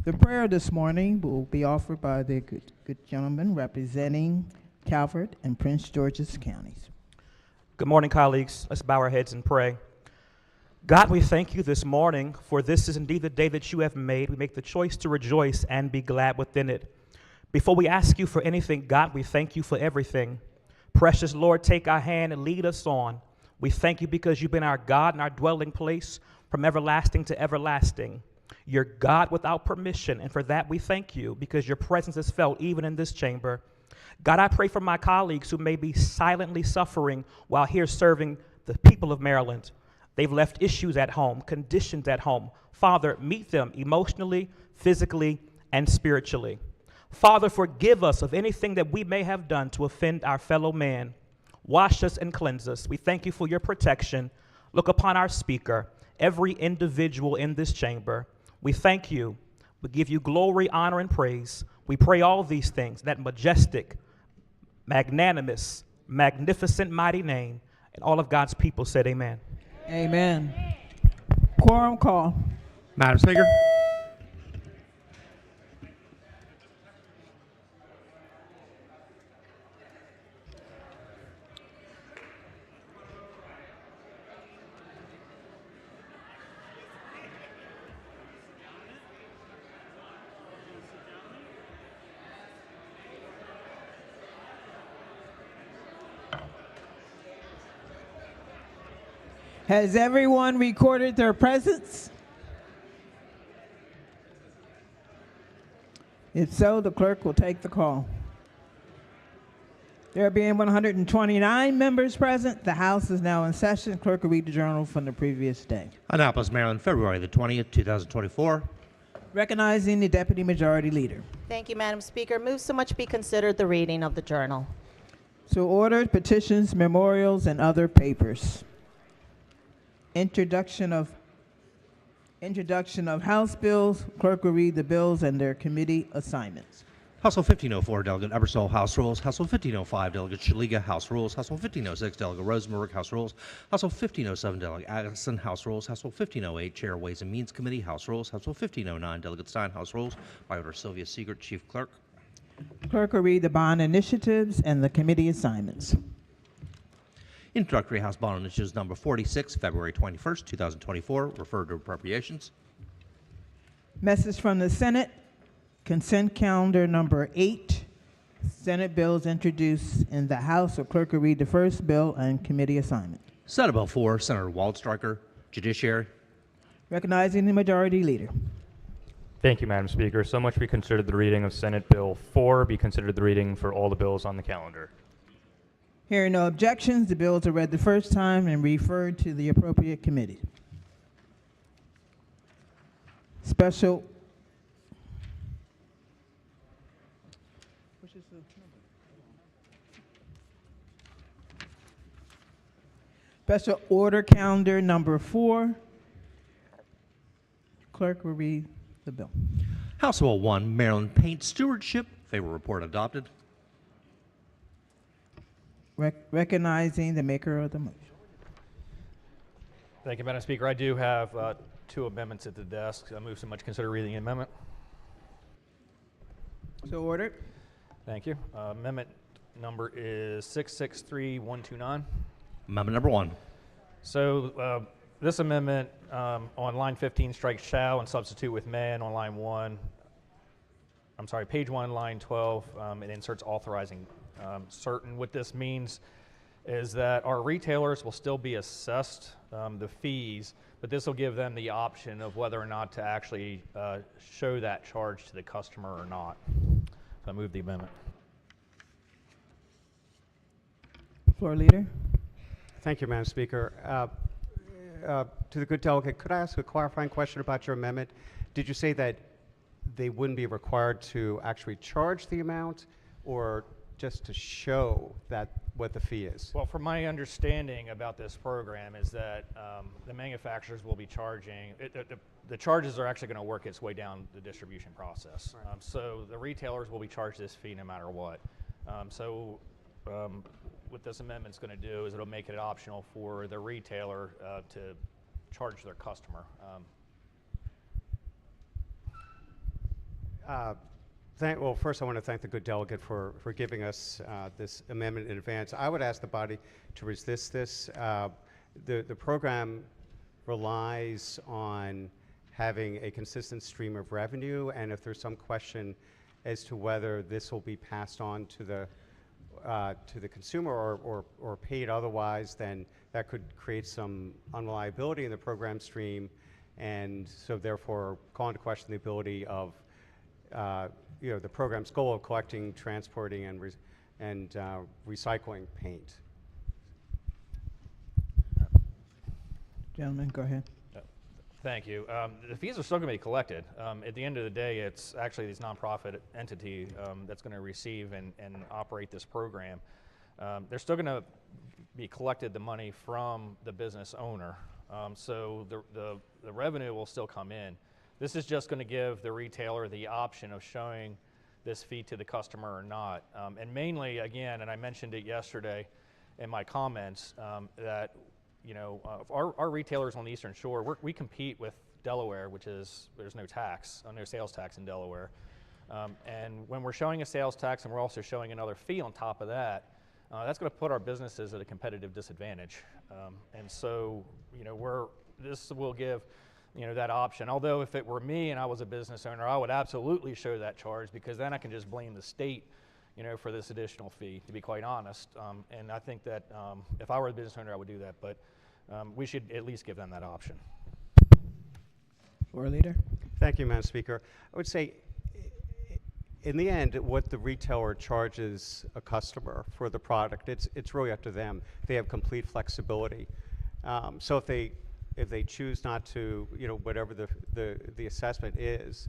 The prayer this morning will be offered by the good gentleman representing Calvert and Prince George's counties. Good morning, colleagues. Let's bow our heads and pray. God, we thank you this morning, for this is indeed the day that you have made. We make the choice to rejoice and be glad within it. Before we ask you for anything, God, we thank you for everything. Precious Lord, take our hand and lead us on. We thank you because you've been our God and our dwelling place from everlasting to everlasting. You're God without permission, and for that we thank you because your presence is felt even in this chamber. God, I pray for my colleagues who may be silently suffering while here serving the people of Maryland. They've left issues at home, conditions at home. Father, meet them emotionally, physically, and spiritually. Father, forgive us of anything that we may have done to offend our fellow man. Wash us and cleanse us. We thank you for your protection. Look upon our speaker, every individual in this chamber. We thank you. We give you glory, honor, and praise. We pray all these things, that majestic, magnanimous, magnificent, mighty name. And all of God's people said amen. Amen. Quorum call. Madam Speaker. Has everyone recorded their presence? If so, the clerk will take the call. There being 129 members present, the House is now in session. Clerk will read the journal from the previous day. Annapolis, Maryland, February the 20th, 2024. Recognizing the Deputy Majority Leader. Thank you, Madam Speaker. Move so much be considered the reading of the journal. So ordered, petitions, memorials, and other papers. Introduction of House bills. Clerk will read the bills and their committee assignments. House Bill 1504, Delegate Ebersol, House Rules. House Bill 1505, Delegate Shaliga, House Rules. House Bill 1506, Delegate Rosenberg, House Rules. House Bill 1507, Delegate Addison, House Rules. House Bill 1508, Chair Ways and Means Committee, House Rules. House Bill 1509, Delegate Stein, House Rules. By order Sylvia Siegert, Chief Clerk. Clerk will read the bond initiatives and the committee assignments. Introductory House Bond Initiatives number 46, February 21st, 2024. Referred to appropriations. Message from the Senate. Consent calendar number 8. Senate bills introduced in the House. So clerk will read the first bill and committee assignment. Senate Bill 4, Senator Waldstreicher, Judiciary. Recognizing the Majority Leader. Thank you, Madam Speaker. So much be considered the reading of Senate Bill 4, be considered the reading for all the bills on the calendar. Hearing no objections, the bills are read the first time and referred to the appropriate committee. Special order calendar number 4. Clerk will read the bill. House Bill 1, Maryland Paint Stewardship. Favorable report adopted. Recognizing the maker of the motion. Thank you, Madam Speaker. I do have 2 amendments at the desk. I move so much consider reading the amendment. So ordered. Thank you. Amendment number is 663129. Amendment number 1. So this amendment on line 15 strikes shall and substitute with may, and on line 1, I'm sorry, page 1, line 12, it inserts authorizing certain. What this means is that our retailers will still be assessed the fees, but this will give them the option of whether or not to actually show that charge to the customer or not. So I move the amendment. Floor Leader. Thank you, Madam Speaker. To the good delegate, could I ask a clarifying question about your amendment? Did you say that they wouldn't be required to actually charge the amount, or just to show that what the fee is? Well, from my understanding about this program is that the manufacturers will be charging, the charges are actually going to work its way down the distribution process. Right. So the retailers will be charged this fee no matter what. What this amendment's going to do is it'll make it optional for the retailer to charge their customer. Well, first I want to thank the good delegate for giving us this amendment in advance. I would ask the body to resist this. The program relies on having a consistent stream of revenue, and if there's some question as to whether this will be passed on to the consumer or paid otherwise, then that could create some unreliability in the program stream, and so therefore call into question the ability of the program's goal of collecting, transporting, and recycling paint. Gentlemen, go ahead. Thank you. The fees are still going to be collected. At the end of the day, it's actually this nonprofit entity that's going to receive and operate this program. They're still going to be collected the money from the business owner. So the revenue will still come in. This is just going to give the retailer the option of showing this fee to the customer or not. And mainly, again, and I mentioned it yesterday in my comments, that our retailers on the Eastern Shore, we compete with Delaware, which is, there's no tax, no sales tax in Delaware. And when we're showing a sales tax and we're also showing another fee on top of that, that's going to put our businesses at a competitive disadvantage. And so, this will give, that option. Although if it were me and I was a business owner, I would absolutely show that charge, because then I can just blame the state, for this additional fee, to be quite honest. And I think that if I were a business owner, I would do that. But we should at least give them that option. Floor leader. Thank you, Madam Speaker. I would say, in the end, what the retailer charges a customer for the product, it's really up to them. They have complete flexibility. So if they choose not to, whatever the assessment is,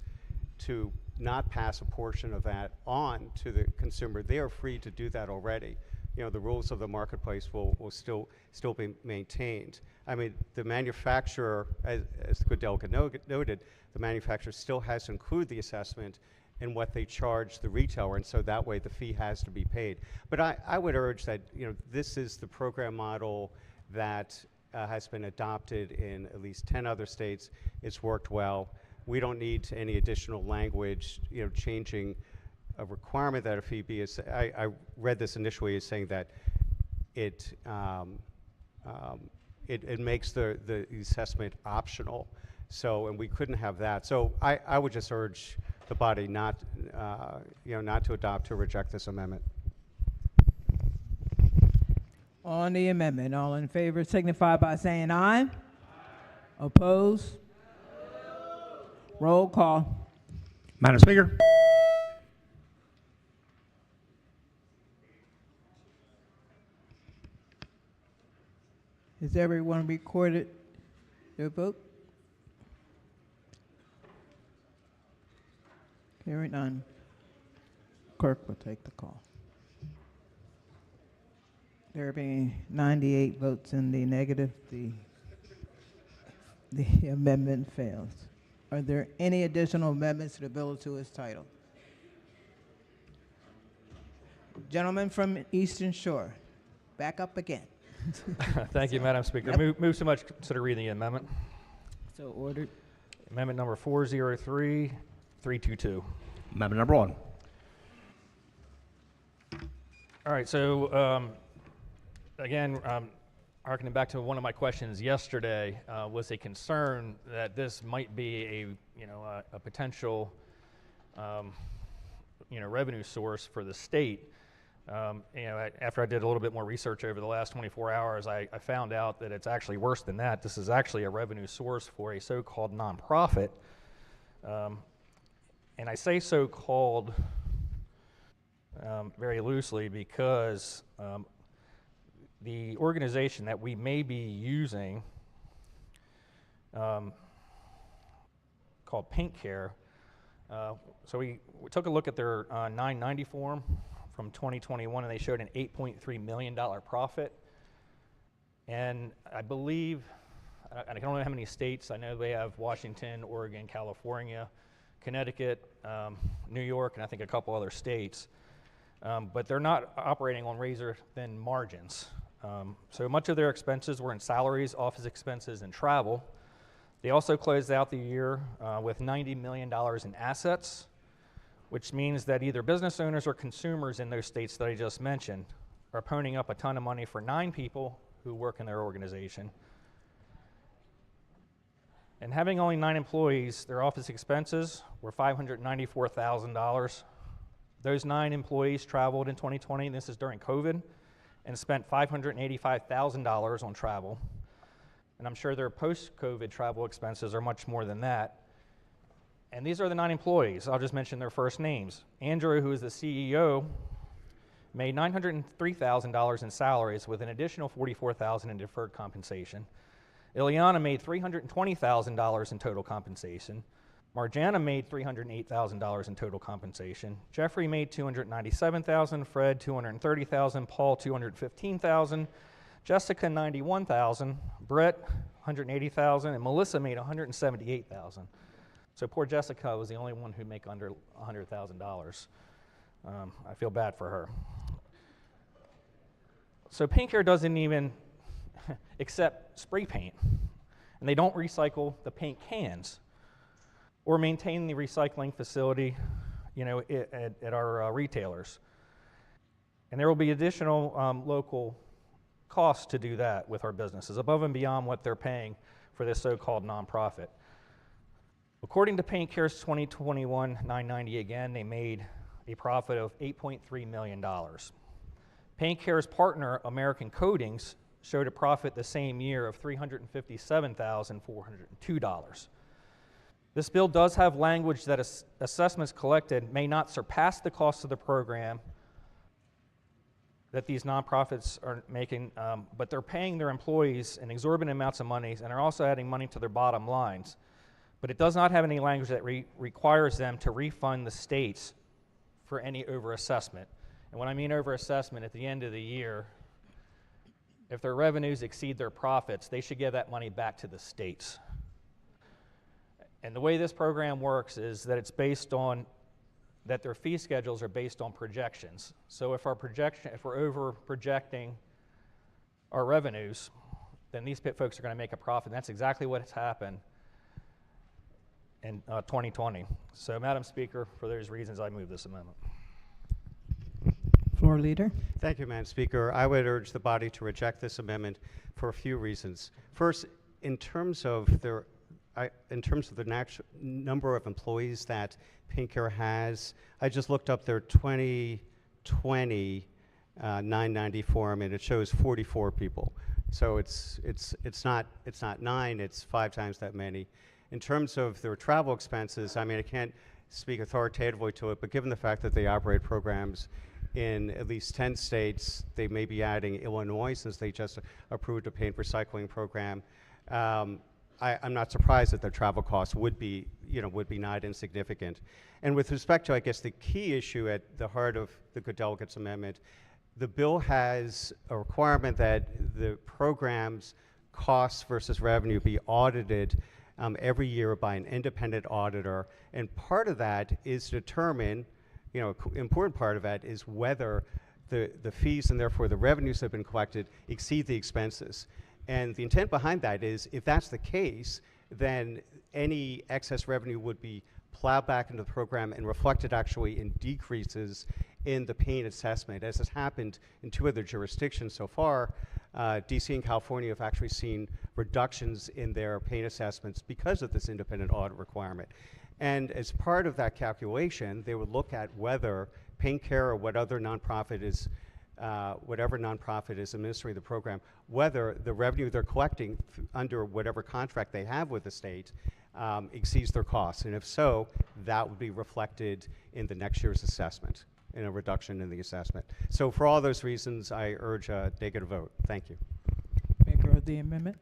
to not pass a portion of that on to the consumer, they are free to do that already. The rules of the marketplace will still be maintained. I mean, the manufacturer, as the good delegate noted, the manufacturer still has to include the assessment in what they charge the retailer, and so that way the fee has to be paid. But I would urge that, this is the program model that has been adopted in at least 10 other states. It's worked well. We don't need any additional language, changing a requirement that a fee be. I read this initially as saying that it makes the assessment optional. So, and we couldn't have that. So I would just urge the body not to adopt or reject this amendment. On the amendment, all in favor signify by saying aye. Aye. Opposed? Roll call. Madam Speaker. Has everyone recorded their vote? Hearing none. Clerk will take the call. There being 98 votes in the negative, the amendment fails. Are there any additional amendments to the bill to its title? Gentleman from Eastern Shore, back up again. Thank you, Madam Speaker. Yep. Move so much, consider reading the amendment. So ordered. Amendment number 403322. Amendment number 1. All right, so again, harkening back to one of my questions yesterday, was a concern that this might be a potential revenue source for the state. After I did a little bit more research over the last 24 hours, I found out that it's actually worse than that. This is actually a revenue source for a so-called nonprofit. And I say so-called very loosely because the organization that we may be using, called Paint Care, so we took a look at their 990 form from 2021, and they showed an $8.3 million profit. And I believe, I don't know how many states, I know they have Washington, Oregon, California, Connecticut, New York, and I think a couple other states. But they're not operating on razor-thin margins. So much of their expenses were in salaries, office expenses, and travel. They also closed out the year with $90 million in assets, which means that either business owners or consumers in those states that I just mentioned are ponying up a ton of money for 9 people who work in their organization. And having only 9 employees, their office expenses were $594,000. Those 9 employees traveled in 2020, this is during COVID, and spent $585,000 on travel. And I'm sure their post-COVID travel expenses are much more than that. And these are the 9 employees. I'll just mention their first names. Andrew, who is the CEO, made $903,000 in salaries with an additional $44,000 in deferred compensation. Ileana made $320,000 in total compensation. Marjana made $308,000 in total compensation. Jeffrey made $297,000, Fred $230,000, Paul $215,000, Jessica $91,000, Brett $180,000, and Melissa made $178,000. So poor Jessica was the only one who'd make under $100,000. I feel bad for her. So Paint Care doesn't even accept spray paint, and they don't recycle the paint cans or maintain the recycling facility, at our retailers. And there will be additional local costs to do that with our businesses, above and beyond what they're paying for this so-called nonprofit. According to Paint Care's 2021 990, again, they made a profit of $8.3 million. Paint Care's partner, American Coatings, showed a profit the same year of $357,402. This bill does have language that assessments collected may not surpass the cost of the program that these nonprofits are making, but they're paying their employees an exorbitant amounts of money, and are also adding money to their bottom lines. But it does not have any language that requires them to refund the states for any overassessment. And when I mean overassessment, at the end of the year, if their revenues exceed their profits, they should give that money back to the states. And the way this program works is that it's based on, that their fee schedules are based on projections. So if we're over projecting our revenues, then these pit folks are going to make a profit. And that's exactly what has happened in 2020. So, Madam Speaker, for those reasons, I move this amendment. Floor leader. Thank you, Madam Speaker. I would urge the body to reject this amendment for a few reasons. First, in terms of the number of employees that Paint Care has, I just looked up their 2020 990 form, and it shows 44 people. So it's not 9, it's 5 times that many. In terms of their travel expenses, I mean, I can't speak authoritatively to it, but given the fact that they operate programs in at least 10 states, they may be adding Illinois since they just approved a paint recycling program. I'm not surprised that their travel costs would be not insignificant. And with respect to, I guess, the key issue at the heart of the Good Delegates Amendment, the bill has a requirement that the program's costs versus revenue be audited every year by an independent auditor. And part of that is to determine, important part of that is whether the fees and therefore the revenues that have been collected exceed the expenses. And the intent behind that is, if that's the case, then any excess revenue would be plowed back into the program and reflected actually in decreases in the paint assessment. As has happened in 2 other jurisdictions so far, DC and California have actually seen reductions in their paint assessments because of this independent audit requirement. And as part of that calculation, they would look at whether Paint Care or whatever nonprofit is administering the program, whether the revenue they're collecting under whatever contract they have with the state exceeds their costs. And if so, that would be reflected in the next year's assessment, in a reduction in the assessment. So for all those reasons, I urge a negative vote. Thank you. Maker of the amendment.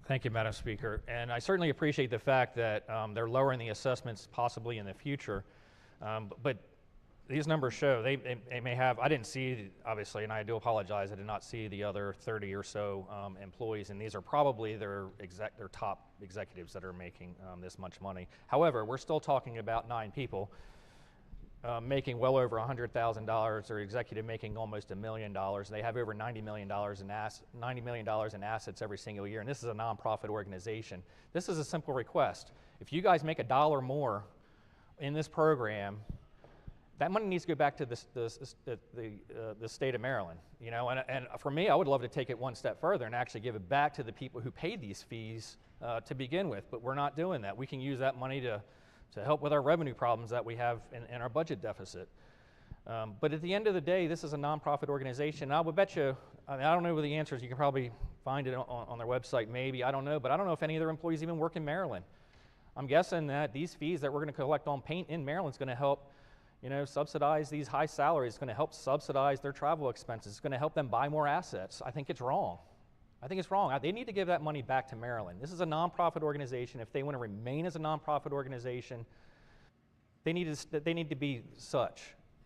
Thank you, Madam Speaker. And I certainly appreciate the fact that they're lowering the assessments possibly in the future. But these numbers show they may have, I didn't see, obviously, and I do apologize, I did not see the other 30 or so employees, and these are probably their top executives that are making this much money. However, we're still talking about 9 people making well over $100,000, or executive making almost $1 million. They have over $90 million in assets every single year, and this is a nonprofit organization. This is a simple request. If you guys make $1 more in this program, that money needs to go back to the state of Maryland, you know, and for me, I would love to take it one step further and actually give it back to the people who paid these fees to begin with, but we're not doing that. We can use that money to help with our revenue problems that we have in our budget deficit. But at the end of the day, this is a nonprofit organization. I would bet you, I don't know the answers, you can probably find it on their website maybe, I don't know, but I don't know if any of their employees even work in Maryland. I'm guessing that these fees that we're going to collect on paint in Maryland is going to help, you know, subsidize these high salaries. It's going to help subsidize their travel expenses. It's going to help them buy more assets. I think it's wrong. I think it's wrong. They need to give that money back to Maryland. This is a nonprofit organization. If they want to remain as a nonprofit organization, they need to be such.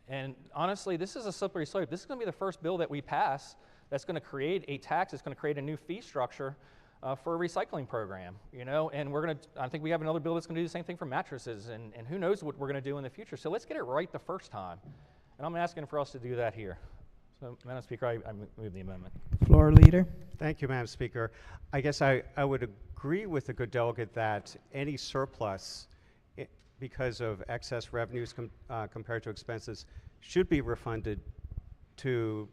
And honestly, this is a slippery slope. This is going to be the first bill that we pass that's going to create a tax. It's going to create a new fee structure for a recycling program, you know, and I think we have another bill that's going to do the same thing for mattresses, and who knows what we're going to do in the future. So let's get it right the first time. And I'm asking for us to do that here. So, Madam Speaker, I move the amendment. Floor Leader. Thank you, Madam Speaker. I guess I would agree with the good delegate that any surplus, because of excess revenues compared to expenses, should be refunded to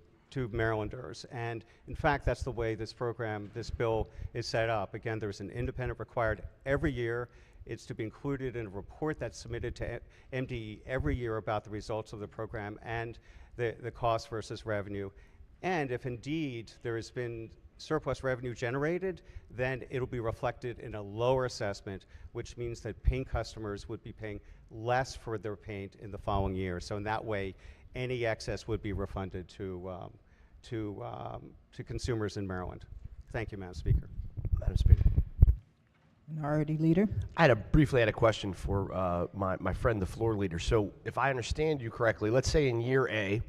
Marylanders. And in fact, that's the way this bill is set up. Again, there's an independent required every year. It's to be included in a report that's submitted to MDE every year about the results of the program and the cost versus revenue. And if indeed there has been surplus revenue generated, then it'll be reflected in a lower assessment, which means that paint customers would be paying less for their paint in the following year. So in that way, any excess would be refunded to consumers in Maryland. Thank you, Madam Speaker. Madam Speaker. Minority Leader. I briefly had a question for my friend, the floor leader. So if I understand you correctly, let's say in year A,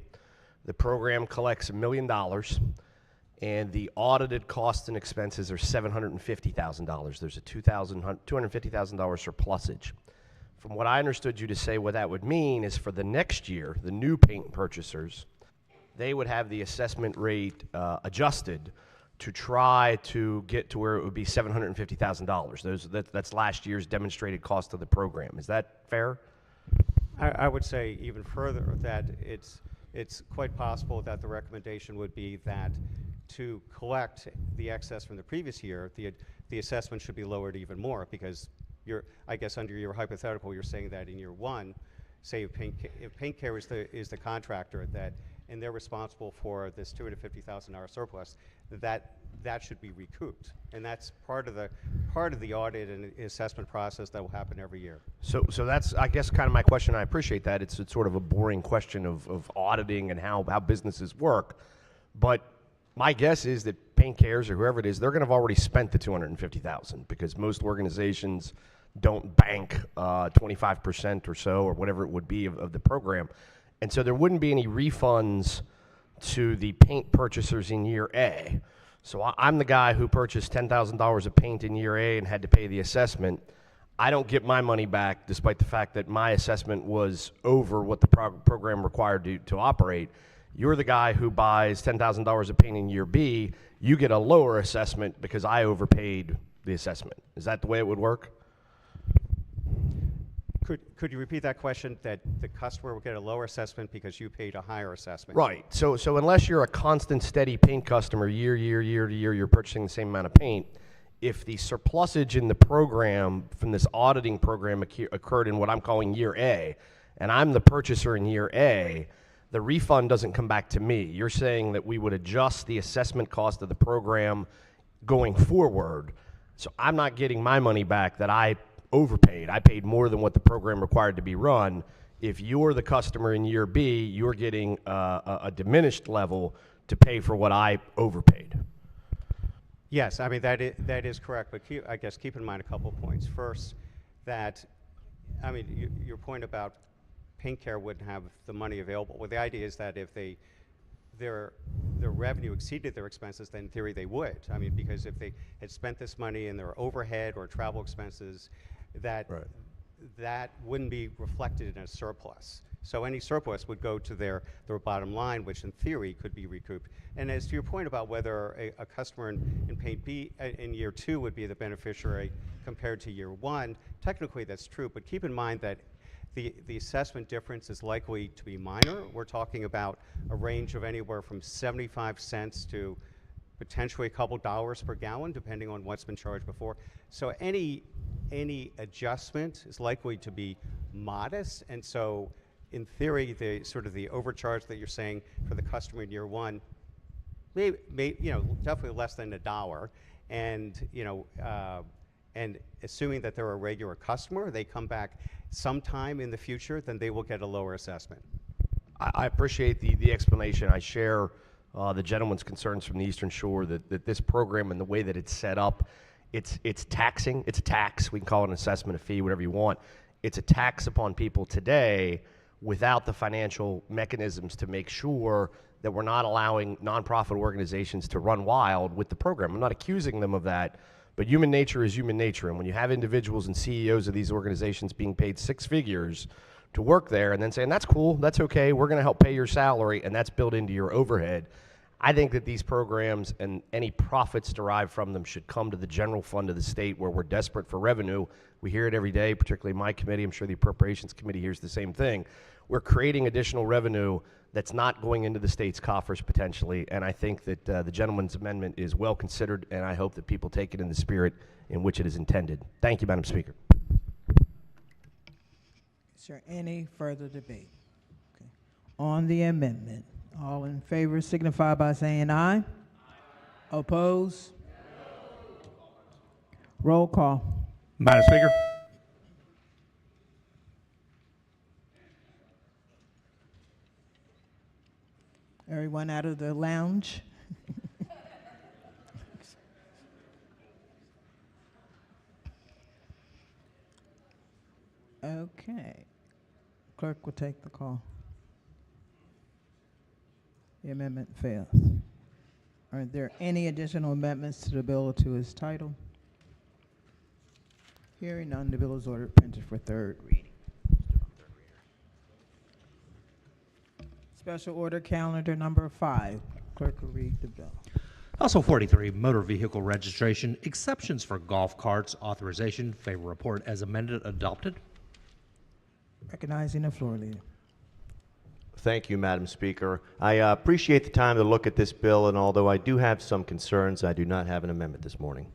the program collects $1 million, and the audited costs and expenses are $750,000. There's a $250,000 surplusage. From what I understood you to say, what that would mean is for the next year, the new paint purchasers, they would have the assessment rate adjusted to try to get to where it would be $750,000. That's last year's demonstrated cost of the program. Is that fair? I would say even further that it's quite possible that the recommendation would be that to collect the excess from the previous year, the assessment should be lowered even more, because I guess under your hypothetical, you're saying that in year one, say if Paint Care is the contractor and they're responsible for this $250,000 surplus, that should be recouped, and that's part of the audit and assessment process that will happen every year. So that's, I guess, kind of my question. I appreciate that. It's sort of a boring question of auditing and how businesses work, but my guess is that Paint Cares or whoever it is, they're going to have already spent the $250,000, because most organizations don't bank 25% or so, or whatever it would be of the program, and so there wouldn't be any refunds to the paint purchasers in year A. So I'm the guy who purchased $10,000 of paint in year A and had to pay the assessment. I don't get my money back, despite the fact that my assessment was over what the program required to operate. You're the guy who buys $10,000 of paint in year B. You get a lower assessment because I overpaid the assessment. Is that the way it would work? Could you repeat that question, that the customer will get a lower assessment because you paid a higher assessment? Right. So unless you're a constant, steady paint customer, year to year, you're purchasing the same amount of paint, if the surplusage in the program from this auditing program occurred in what I'm calling year A, and I'm the purchaser in year A, the refund doesn't come back to me. You're saying that we would adjust the assessment cost of the program going forward, so I'm not getting my money back that I overpaid. I paid more than what the program required to be run. If you're the customer in year B, you're getting a diminished level to pay for what I overpaid. Yes, I mean, that is correct, but I guess keep in mind a couple of points. First, that, I mean, your point about Paint Care wouldn't have the money available. Well, the idea is that if their revenue exceeded their expenses, then in theory they would. I mean, because if they had spent this money in their overhead or travel expenses, that wouldn't be reflected in a surplus. So any surplus would go to their bottom line, which in theory could be recouped. And as to your point about whether a customer in Paint B in year 2 would be the beneficiary compared to year 1, technically that's true, but keep in mind that The assessment difference is likely to be minor. We're talking about a range of anywhere from 75 cents to potentially a couple dollars per gallon, depending on what's been charged before. So any adjustment is likely to be modest, and so in theory, the sort of the overcharge that you're saying for the customer in year one, definitely less than $1, and and assuming that they're a regular customer, they come back sometime in the future, then they will get a lower assessment. I appreciate the explanation. I share the gentleman's concerns from the Eastern Shore that this program and the way that it's set up, it's taxing. It's a tax. We can call it an assessment, a fee, whatever you want. It's a tax upon people today without the financial mechanisms to make sure that we're not allowing nonprofit organizations to run wild with the program. I'm not accusing them of that, but human nature is human nature. And when you have individuals and CEOs of these organizations being paid six figures to work there and then saying, that's cool, that's okay, we're going to help pay your salary, and that's built into your overhead, I think that these programs and any profits derived from them should come to the general fund of the state where we're desperate for revenue. We hear it every day, particularly my committee. I'm sure the Appropriations Committee hears the same thing. We're creating additional revenue that's not going into the state's coffers potentially, and I think that the gentleman's amendment is well considered, and I hope that people take it in the spirit in which it is intended. Thank you, Madam Speaker. Is there any further debate? Okay. On the amendment, all in favor signify by saying aye. Aye. Oppose? No. Roll call. Madam Speaker. Everyone out of the lounge? Okay. Clerk will take the call. The amendment fails. Are there any additional amendments to the bill or to its title? Hearing none, the bill is ordered printed for third reading. Special order calendar number 5. Clerk will read the bill. Also 43, motor vehicle registration, exceptions for golf carts, authorization, favor report as amended, adopted. Recognizing the floor leader. Thank you, Madam Speaker. I appreciate the time to look at this bill, and although I do have some concerns, I do not have an amendment this morning.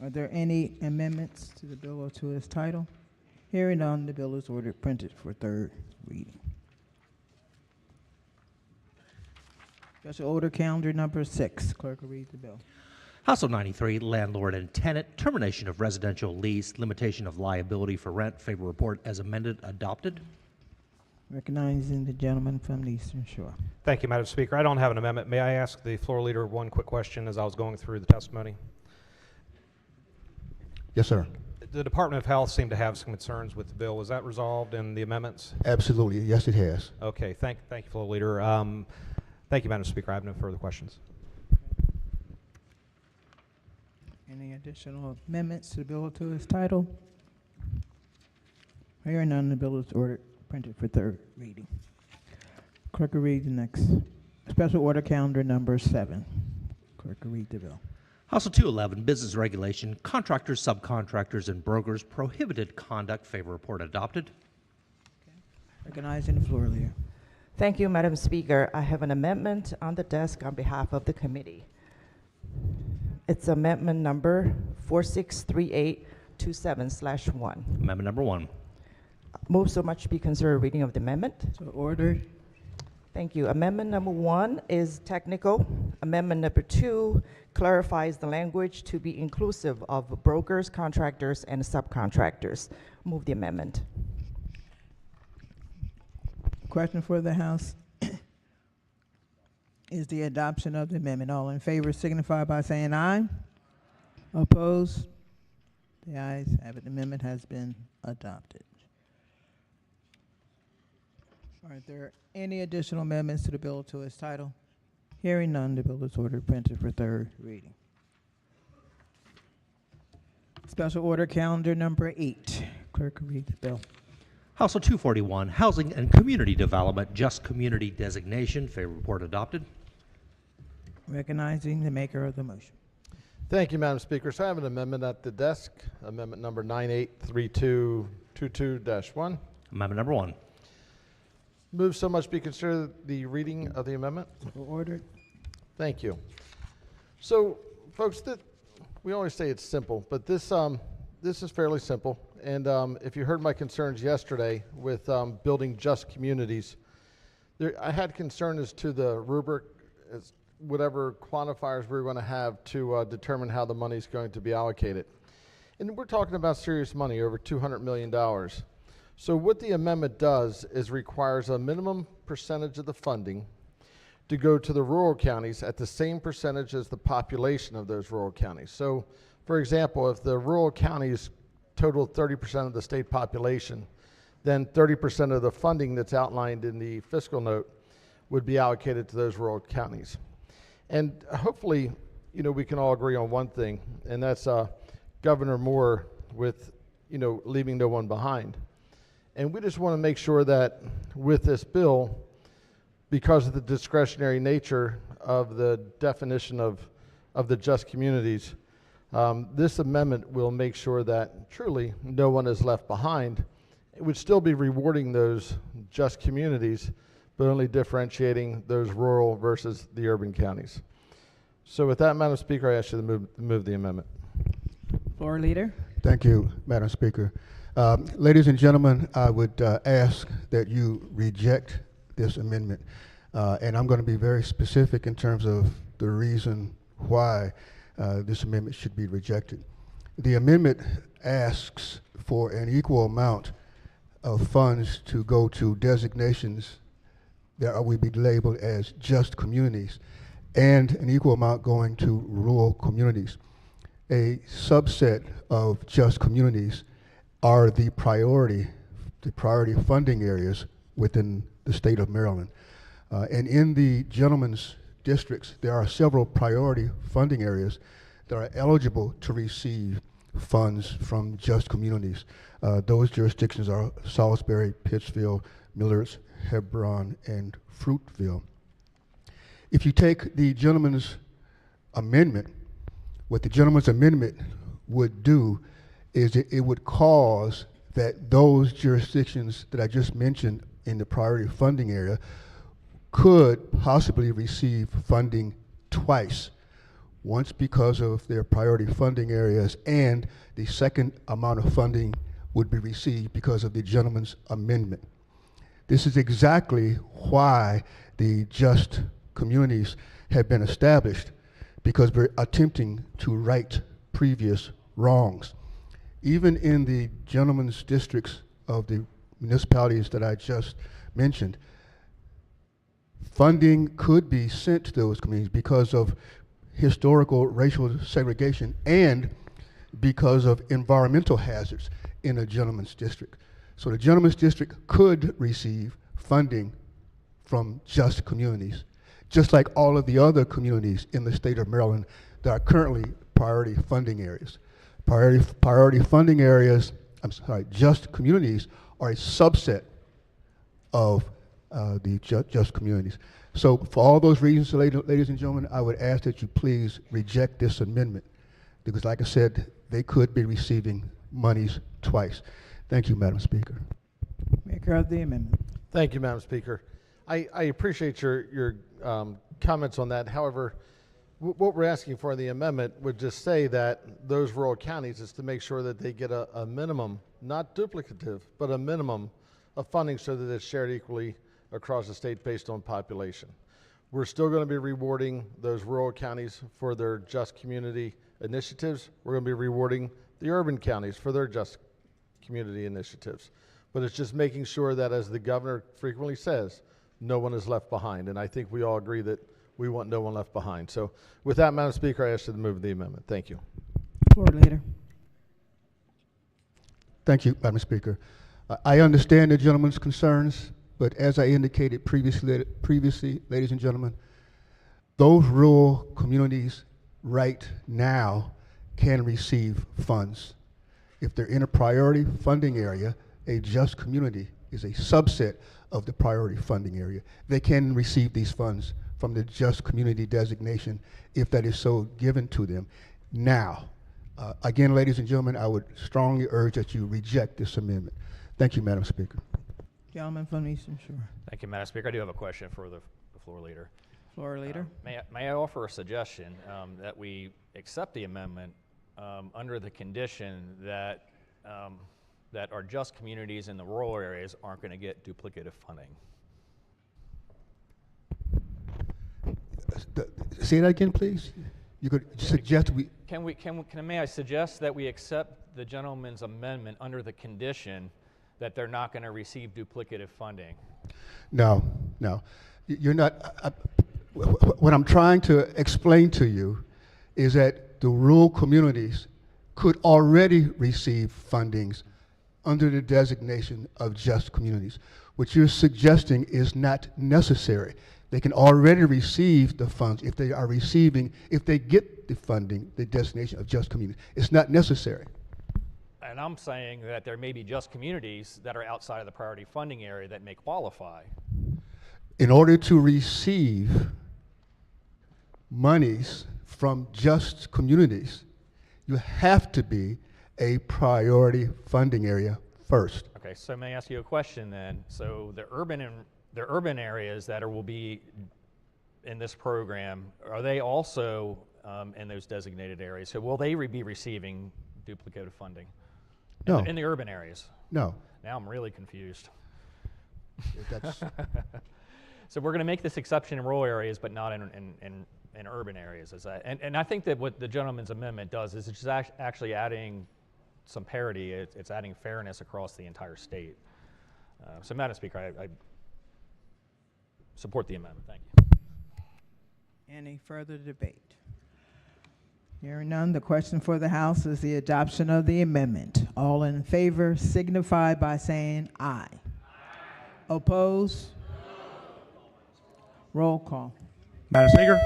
Are there any amendments to the bill or to its title? Hearing none, the bill is ordered printed for third reading. Special order calendar number 6. Clerk will read the bill. House of 93, landlord and tenant, termination of residential lease, limitation of liability for rent, favor report as amended, adopted. Recognizing the gentleman from the Eastern Shore. Thank you, Madam Speaker. I don't have an amendment. May I ask the floor leader one quick question as I was going through the testimony? Yes, sir. The Department of Health seemed to have some concerns with the bill. Is that resolved in the amendments? Absolutely. Yes, it has. Okay. Thank you, floor leader. Thank you, Madam Speaker. I have no further questions. Any additional amendments to the bill or to its title? Hearing none, the bill is ordered printed for third reading. Clerk will read the next. Special order calendar number 7. Clerk will read the bill. House of 211, business regulation, contractors, subcontractors, and brokers, prohibited conduct, favor report adopted. Recognizing the floor leader. Thank you, Madam Speaker. I have an amendment on the desk on behalf of the committee. It's amendment number 463827/1. Amendment number 1. Move so much be considered reading of the amendment. So ordered. Thank you. Amendment number 1 is technical. Amendment number 2 clarifies the language to be inclusive of brokers, contractors, and subcontractors. Move the amendment. Question for the House is the adoption of the amendment. All in favor signify by saying aye. Opposed? The ayes have it. The amendment has been adopted. Are there any additional amendments to the bill or to its title? Hearing none, the bill is ordered printed for third reading. Special order calendar number 8. Clerk will read the bill. House of 241, housing and community development, just community designation, favor report adopted. Recognizing the maker of the motion. Thank you, Madam Speaker. So I have an amendment at the desk, amendment number 983222-1. Amendment number 1. Move so much be considered the reading of the amendment. Ordered. Thank you. So, folks, we always say it's simple, but this is fairly simple. And if you heard my concerns yesterday with building just communities, I had concern as to the rubric, as whatever quantifiers we're going to have to determine how the money is going to be allocated. And we're talking about serious money, over $200 million. So what the amendment does is requires a minimum percentage of the funding to go to the rural counties at the same percentage as the population of those rural counties. So, for example, if the rural counties total 30% of the state population, then 30% of the funding that's outlined in the fiscal note would be allocated to those rural counties. And hopefully, we can all agree on one thing, and that's Governor Moore with, leaving no one behind. And we just want to make sure that with this bill, because of the discretionary nature of the definition of the just communities, this amendment will make sure that truly no one is left behind. It would still be rewarding those just communities, but only differentiating those rural versus the urban counties. So with that, Madam Speaker, I ask you to move the amendment. Floor Leader. Thank you, Madam Speaker. Ladies and gentlemen, I would ask that you reject this amendment. And I'm going to be very specific in terms of the reason why this amendment should be rejected. The amendment asks for an equal amount of funds to go to designations that will be labeled as just communities, and an equal amount going to rural communities. A subset of just communities are the priority funding areas within the state of Maryland. And in the gentleman's districts, there are several priority funding areas that are eligible to receive funds from just communities. Those jurisdictions are Salisbury, Pittsfield, Millards, Hebron, and Fruitville. If you take the gentleman's amendment, what the gentleman's amendment would do is it would cause that those jurisdictions that I just mentioned in the priority funding area could possibly receive funding twice. Once because of their priority funding areas, and the second amount of funding would be received because of the gentleman's amendment. This is exactly why the just communities have been established, because we're attempting to right previous wrongs. Even in the gentleman's districts of the municipalities that I just mentioned, funding could be sent to those communities because of historical racial segregation and because of environmental hazards in a gentleman's district. So the gentleman's district could receive funding from just communities, just like all of the other communities in the state of Maryland that are currently priority funding areas. Priority funding areas, just communities are a subset of the just communities. So for all those reasons, ladies and gentlemen, I would ask that you please reject this amendment, because like I said, they could be receiving monies twice. Thank you, Madam Speaker. Maker of the amendment. Thank you, Madam Speaker. I appreciate your comments on that. However, what we're asking for in the amendment would just say that those rural counties is to make sure that they get a minimum, not duplicative, but a minimum of funding so that it's shared equally across the state based on population. We're still going to be rewarding those rural counties for their just community initiatives. We're going to be rewarding the urban counties for their just community initiatives. But it's just making sure that, as the governor frequently says, no one is left behind. And I think we all agree that we want no one left behind. So with that, Madam Speaker, I ask you to move the amendment. Thank you. Floor Leader. Thank you, Madam Speaker. I understand the gentleman's concerns, but as I indicated previously, ladies and gentlemen, those rural communities right now can receive funds. If they're in a priority funding area, a just community is a subset of the priority funding area. They can receive these funds from the just community designation if that is so given to them. now. Again, ladies and gentlemen, I would strongly urge that you reject this amendment. Thank you, Madam Speaker. Gentleman from Eastern Shore. Thank you, Madam Speaker. I do have a question for the floor leader. Floor leader. May I offer a suggestion that we accept the amendment under the condition that that our just communities in the rural areas aren't going to get duplicative funding? Say that again, please. You could suggest we. May I suggest that we accept the gentleman's amendment under the condition that they're not going to receive duplicative funding? No. You're not. What I'm trying to explain to you is that the rural communities could already receive fundings under the designation of just communities. What you're suggesting is not necessary. They can already receive the funds if they get the funding, the designation of just communities. It's not necessary. And I'm saying that there may be just communities that are outside of the priority funding area that may qualify. In order to receive monies from just communities, you have to be a priority funding area first. Okay, so may I ask you a question then? So the urban areas that will be in this program, are they also in those designated areas? So will they be receiving duplicative funding? No. In the urban areas? No. Now I'm really confused. That's So we're going to make this exception in rural areas, but not in urban areas. And I think that what the gentleman's amendment does is it's just actually adding some parity. It's adding fairness across the entire state. So, Madam Speaker, I support the amendment. Thank you. Any further debate? Hearing none, the question for the House is the adoption of the amendment. All in favor signify by saying aye. Oppose? Roll call. Madam Speaker.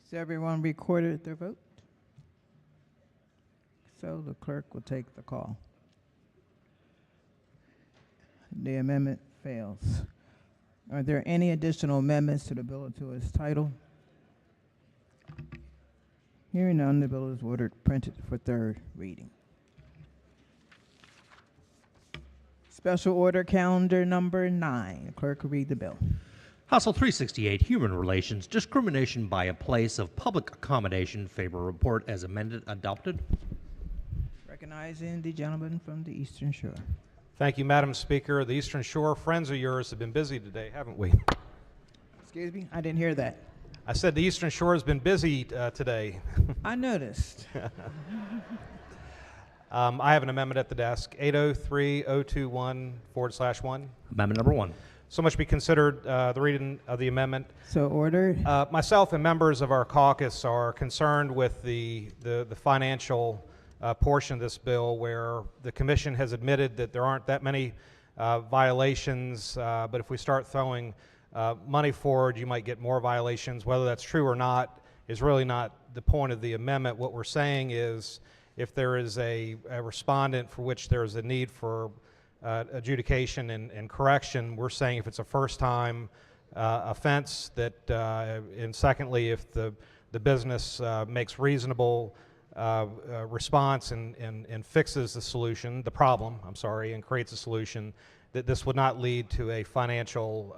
Has everyone recorded their vote? So the clerk will take the call. The amendment fails. Are there any additional amendments to the bill to its title? Hearing none, the bill is ordered printed for third reading. Special order calendar number 9. The clerk will read the bill. House Bill 368, Human Relations, Discrimination by a Place of Public Accommodation, favor report as amended, adopted. Recognizing the gentleman from the Eastern Shore. Thank you, Madam Speaker. The Eastern Shore friends of yours have been busy today, haven't we? Excuse me? I didn't hear that. I said the Eastern Shore has been busy today. I noticed. I have an amendment at the desk, 803-021/1. Amendment number 1. So much be considered the reading of the amendment. So ordered. Myself and members of our caucus are concerned with the financial portion of this bill, where the commission has admitted that there aren't that many violations, but if we start throwing money forward, you might get more violations. Whether that's true or not is really not the point of the amendment. What we're saying is if there is a respondent for which there is a need for adjudication and correction, we're saying if it's a first-time offense, that, and secondly, if the business makes reasonable response and fixes the problem, and creates a solution, that this would not lead to a financial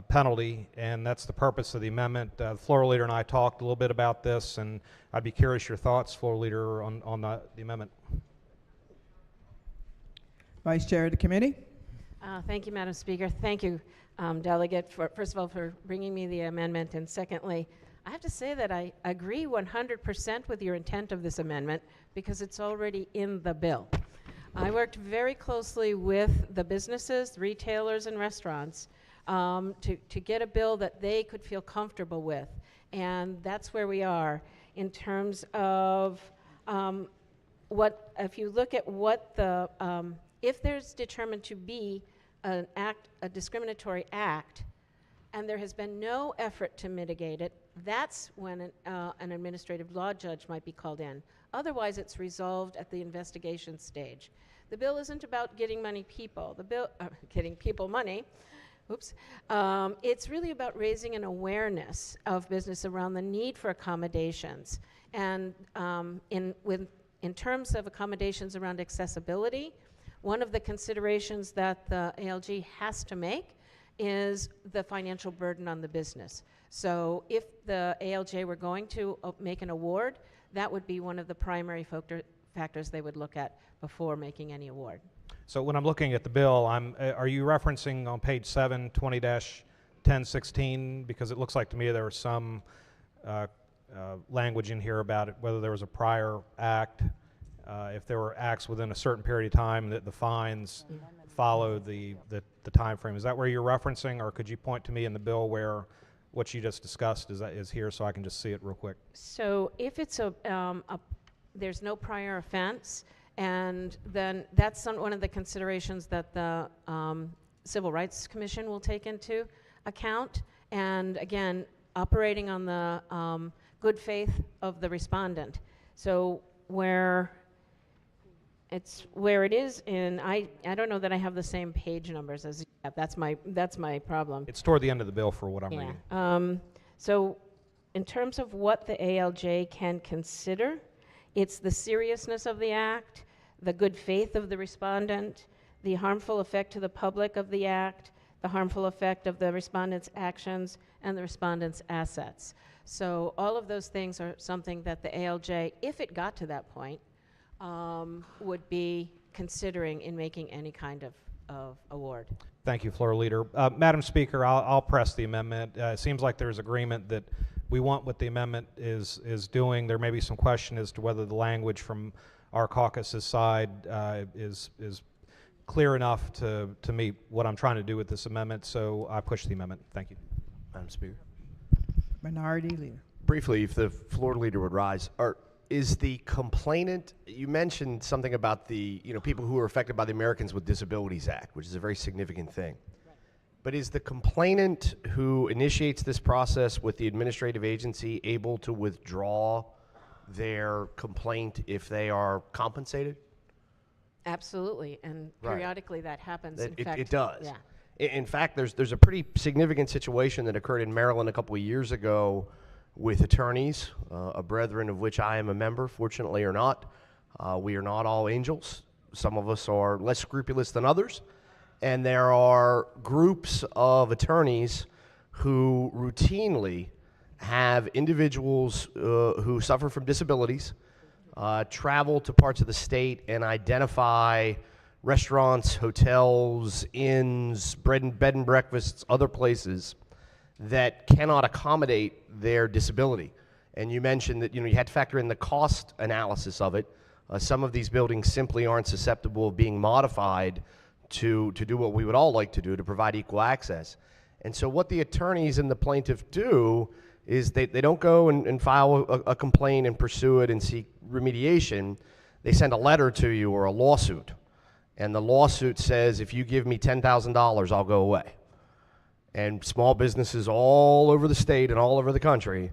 penalty, and that's the purpose of the amendment. The floor leader and I talked a little bit about this, and I'd be curious your thoughts, floor leader, on the amendment. Vice Chair of the committee. Thank you, Madam Speaker. Thank you, Delegate, first of all, for bringing me the amendment, and secondly, I have to say that I agree 100% with your intent of this amendment because it's already in the bill. I worked very closely with the businesses, retailers, and restaurants to get a bill that they could feel comfortable with, and that's where we are in terms of if you look at what the, if there's determined to be a discriminatory act, and there has been no effort to mitigate it, that's when an administrative law judge might be called in. Otherwise, it's resolved at the investigation stage. The bill isn't about getting getting people money. Oops. It's really about raising an awareness of business around the need for accommodations. And in terms of accommodations around accessibility, one of the considerations that the ALJ has to make is the financial burden on the business. So if the ALJ were going to make an award, that would be one of the primary factors they would look at before making any award. So when I'm looking at the bill, are you referencing on page 7, 20-1016? Because it looks like to me there was some language in here about it, whether there was a prior act, if there were acts within a certain period of time that the fines follow the time frame. Is that where you're referencing, or could you point to me in the bill where what you just discussed is here so I can just see it real quick? So if it's there's no prior offense, and then that's one of the considerations that the Civil Rights Commission will take into account. And again, operating on the good faith of the respondent. So where it is in, I don't know that I have the same page numbers as you have. That's my problem. It's toward the end of the bill for what I'm reading. So in terms of what the ALJ can consider, it's the seriousness of the act, the good faith of the respondent, the harmful effect to the public of the act, the harmful effect of the respondent's actions, and the respondent's assets. So all of those things are something that the ALJ, if it got to that point, would be considering in making any kind of award. Thank you, Floor Leader. Madam Speaker, I'll press the amendment. It seems like there's agreement that we want what the amendment is doing. There may be some question as to whether the language from our caucus's side is clear enough to meet what I'm trying to do with this amendment, so I push the amendment. Thank you. Madam Speaker. Minority Leader. Briefly, if the floor leader would rise, is the complainant, you mentioned something about the people who are affected by the Americans with Disabilities Act, which is a very significant thing. Right. But is the complainant who initiates this process with the administrative agency able to withdraw their complaint if they are compensated? Absolutely, and periodically that happens. In fact, it does. Yeah. In fact, there's a pretty significant situation that occurred in Maryland a couple of years ago with attorneys, a brethren of which I am a member, fortunately or not. We are not all angels. Some of us are less scrupulous than others. And there are groups of attorneys who routinely have individuals who suffer from disabilities travel to parts of the state and identify restaurants, hotels, inns, bed and breakfasts, other places that cannot accommodate their disability. And you mentioned that you had to factor in the cost analysis of it. Some of these buildings simply aren't susceptible of being modified to do what we would all like to do, to provide equal access. And so what the attorneys and the plaintiff do is they don't go and file a complaint and pursue it and seek remediation. They send a letter to you or a lawsuit. And the lawsuit says, if you give me $10,000, I'll go away. And small businesses all over the state and all over the country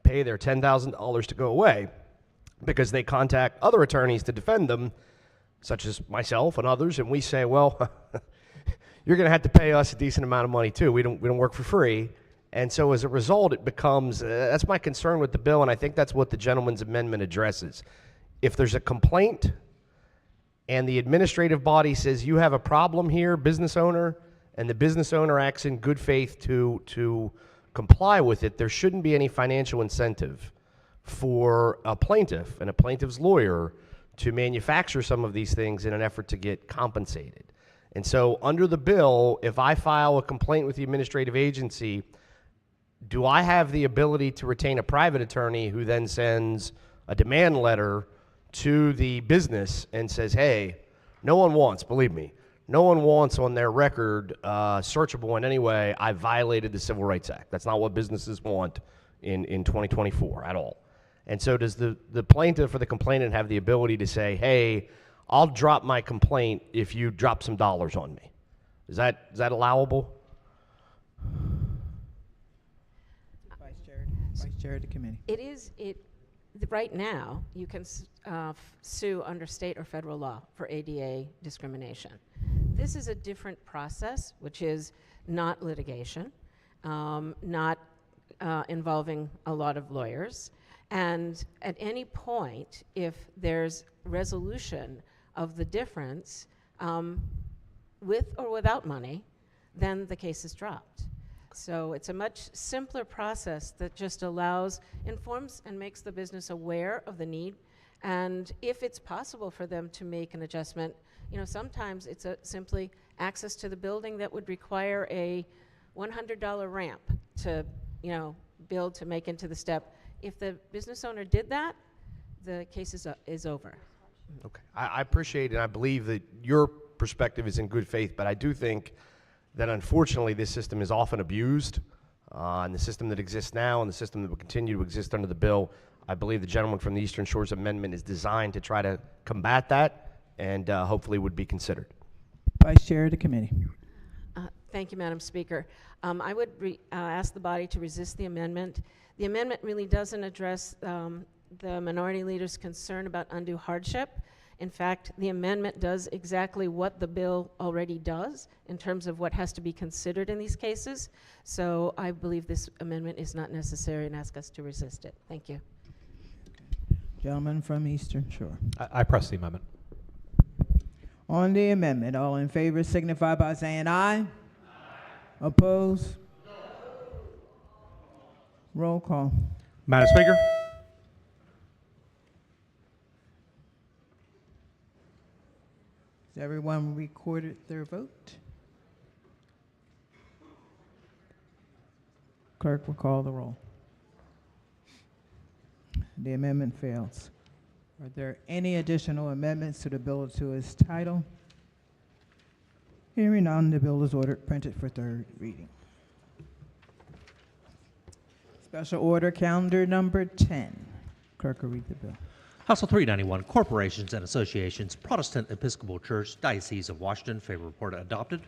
pay their $10,000 to go away because they contact other attorneys to defend them, such as myself and others, and we say, well, you're going to have to pay us a decent amount of money too. We don't work for free. And so as a result, it becomes, that's my concern with the bill, and I think that's what the gentleman's amendment addresses. If there's a complaint and the administrative body says you have a problem here, business owner, and the business owner acts in good faith to comply with it, there shouldn't be any financial incentive for a plaintiff and a plaintiff's lawyer to manufacture some of these things in an effort to get compensated. And so under the bill, if I file a complaint with the administrative agency, do I have the ability to retain a private attorney who then sends a demand letter to the business and says, hey, no one wants, believe me, no one wants on their record, searchable in any way, I violated the Civil Rights Act. That's not what businesses want in 2024 at all. And so does the plaintiff or the complainant have the ability to say, hey, I'll drop my complaint if you drop some dollars on me? Is that allowable? Vice Chair of the committee. Right now, you can sue under state or federal law for ADA discrimination. This is a different process, which is not litigation, not involving a lot of lawyers. And at any point, if there's resolution of the difference with or without money, then the case is dropped. So it's a much simpler process that just informs and makes the business aware of the need. And if it's possible for them to make an adjustment, sometimes it's simply access to the building that would require a $100 ramp to, build to make into the step. If the business owner did that, the case is over. Okay. I appreciate and I believe that your perspective is in good faith, but I do think that unfortunately this system is often abused, and the system that exists now and the system that will continue to exist under the bill, I believe the gentleman from the Eastern Shores Amendment is designed to try to combat that and hopefully would be considered. Vice Chair of the committee. Thank you, Madam Speaker. I would ask the body to resist the amendment. The amendment really doesn't address the minority leader's concern about undue hardship. In fact, the amendment does exactly what the bill already does in terms of what has to be considered in these cases. So I believe this amendment is not necessary and ask us to resist it. Thank you. Gentleman from Eastern Shore. I press the amendment. On the amendment, all in favor signify by saying aye. Aye. Oppose? No. Roll call. Madam Speaker. Has everyone recorded their vote? Clerk will call the roll. The amendment fails. Are there any additional amendments to the bill to its title? Hearing none, the bill is ordered printed for third reading. Special order calendar number 10. Clerk will read the bill. House Bill 391, Corporations and Associations, Protestant Episcopal Church, Diocese of Washington. Favor report adopted.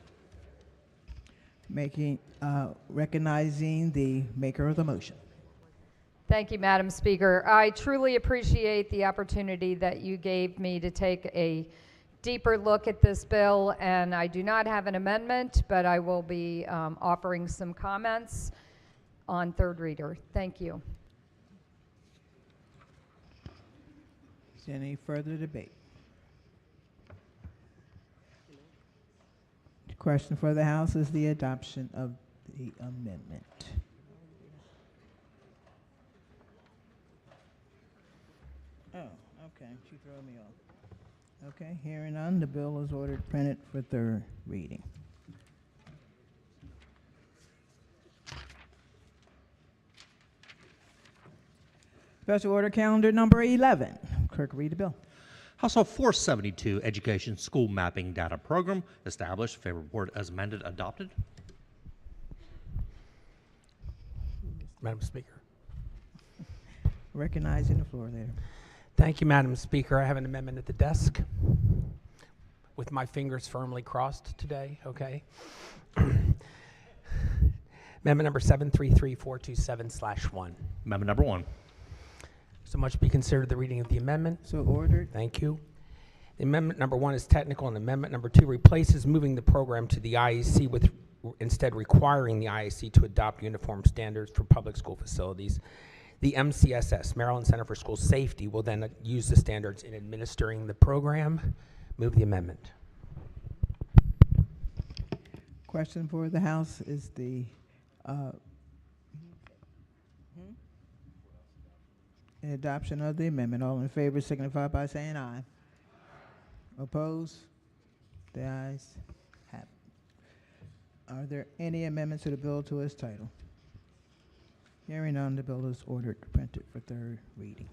Recognizing the maker of the motion. Thank you, Madam Speaker. I truly appreciate the opportunity that you gave me to take a deeper look at this bill, and I do not have an amendment, but I will be offering some comments on third reader. Thank you. Is there any further debate? The question for the House is the adoption of the amendment. Oh, okay, she threw me off. Okay, hearing none, the bill is ordered printed for third reading. Special order calendar number 11. Clerk, read the bill. House Bill 472, Education School Mapping Data Program, established. Favor report as amended, adopted. Madam Speaker. Recognizing the floor there. Thank you, Madam Speaker. I have an amendment at the desk with my fingers firmly crossed today, okay? Amendment number 733-427/1. Amendment number 1. So much be considered the reading of the amendment. So ordered. Thank you. The amendment number 1 is technical, and amendment number 2 replaces moving the program to the IEC with instead requiring the IEC to adopt uniform standards for public school facilities. The MCSS, Maryland Center for School Safety, will then use the standards in administering the program. Move the amendment. Question for the House is the adoption of the amendment. All in favor signify by saying aye. Oppose? The ayes have it. Are there any amendments to the bill to its title? Hearing none, the bill is ordered printed for third reading.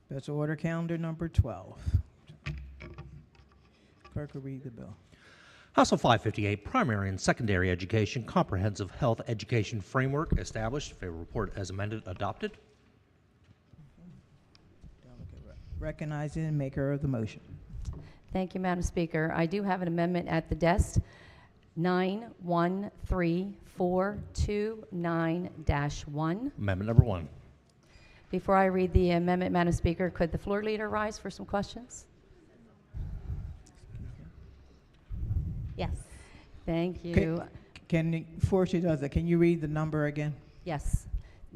Special order calendar number 12. Clerk will read the bill. House Bill 558, Primary and Secondary Education Comprehensive Health Education Framework, established. Favor report as amended, adopted. Recognizing the maker of the motion. Thank you, Madam Speaker. I do have an amendment at the desk. 913-429-1. Amendment number 1. Before I read the amendment, Madam Speaker, could the floor leader rise for some questions? Yes. Thank you. Before she does that, can you read the number again? Yes.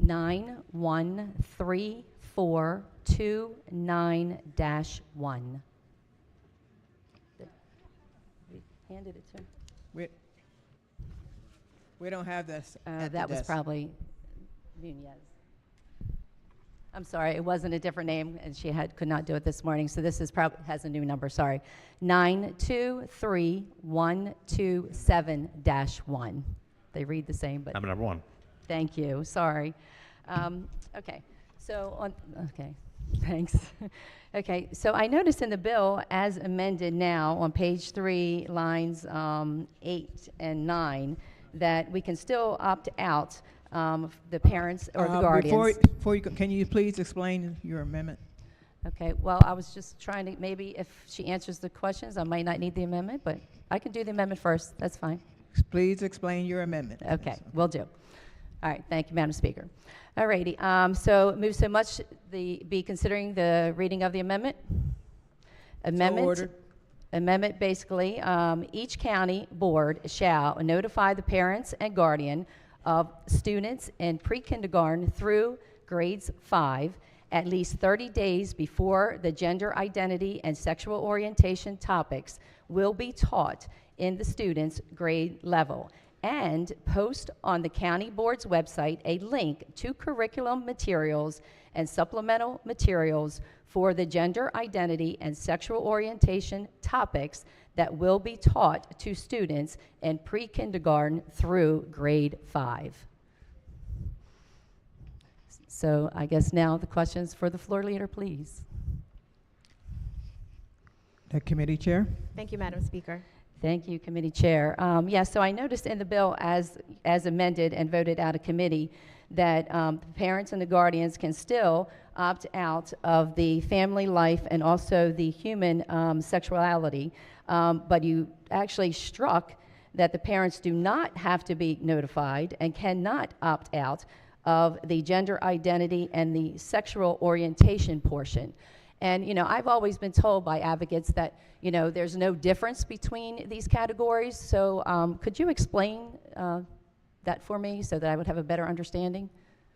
913-429-1. Handed it to him. We don't have this. at the That was desk. probably Nunez. I'm sorry, it wasn't a different name, and she could not do it this morning. So this is has a new number. Sorry, 923127-1. They read the same, but Amendment number 1. thank you. Sorry. Okay. Thanks. Okay. So I noticed in the bill, as amended now on page 3, lines 8 and 9, that we can still opt out the parents or the guardians. Before you go, can you please explain your amendment? Okay, well, I was just trying to, maybe if she answers the questions, I might not need the amendment, but I can do the amendment first. That's fine. Please explain your amendment. Okay, will do. All right, thank you, Madam Speaker. All righty, so move so much be considering the reading of the amendment. Amendment. ordered. Amendment basically, each county board shall notify the parents and guardian of students in pre-kindergarten through grades 5 at least 30 days before the gender identity and sexual orientation topics will be taught in the student's grade level, and post on the county board's website a link to curriculum materials and supplemental materials for the gender identity and sexual orientation topics that will be taught to students in pre-kindergarten through grade 5. So I guess now the questions for the floor leader, please. The committee chair. Thank you, Madam Speaker. Thank you, committee chair. Yes, so I noticed in the bill as amended and voted out of committee that the parents and the guardians can still opt out of the family life and also the human sexuality, but you actually struck that the parents do not have to be notified and cannot opt out of the gender identity and the sexual orientation portion. And, you know, I've always been told by advocates that, you know, there's no difference between these categories. So could you explain that for me so that I would have a better understanding?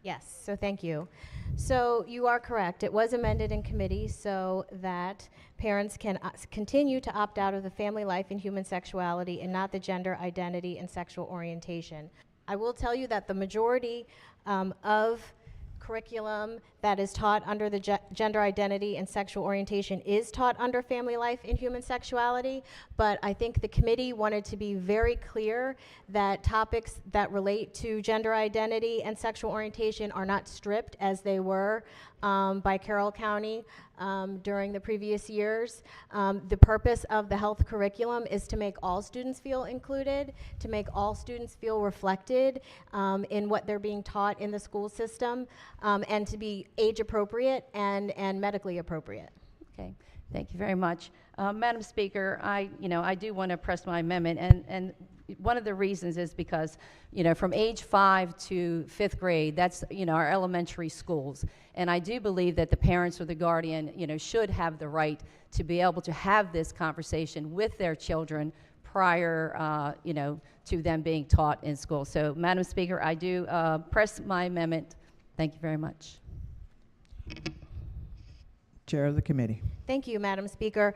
Yes, so thank you. So you are correct. It was amended in committee so that parents can continue to opt out of the family life and human sexuality and not the gender identity and sexual orientation. I will tell you that the majority of curriculum that is taught under the gender identity and sexual orientation is taught under family life and human sexuality, but I think the committee wanted to be very clear that topics that relate to gender identity and sexual orientation are not stripped as they were by Carroll County during the previous years. The purpose of the health curriculum is to make all students feel included, to make all students feel reflected in what they're being taught in the school system, and to be age appropriate and medically appropriate. Okay, thank you very much. Madam Speaker, I do want to press my amendment, and one of the reasons is because, you know, from age 5 to 5th grade, that's, you know, our elementary schools. And I do believe that the parents or the guardian, you know, should have the right to be able to have this conversation with their children prior, you know, to them being taught in school. So, Madam Speaker, I do press my amendment. Thank you very much. Chair of the committee. Thank you, Madam Speaker.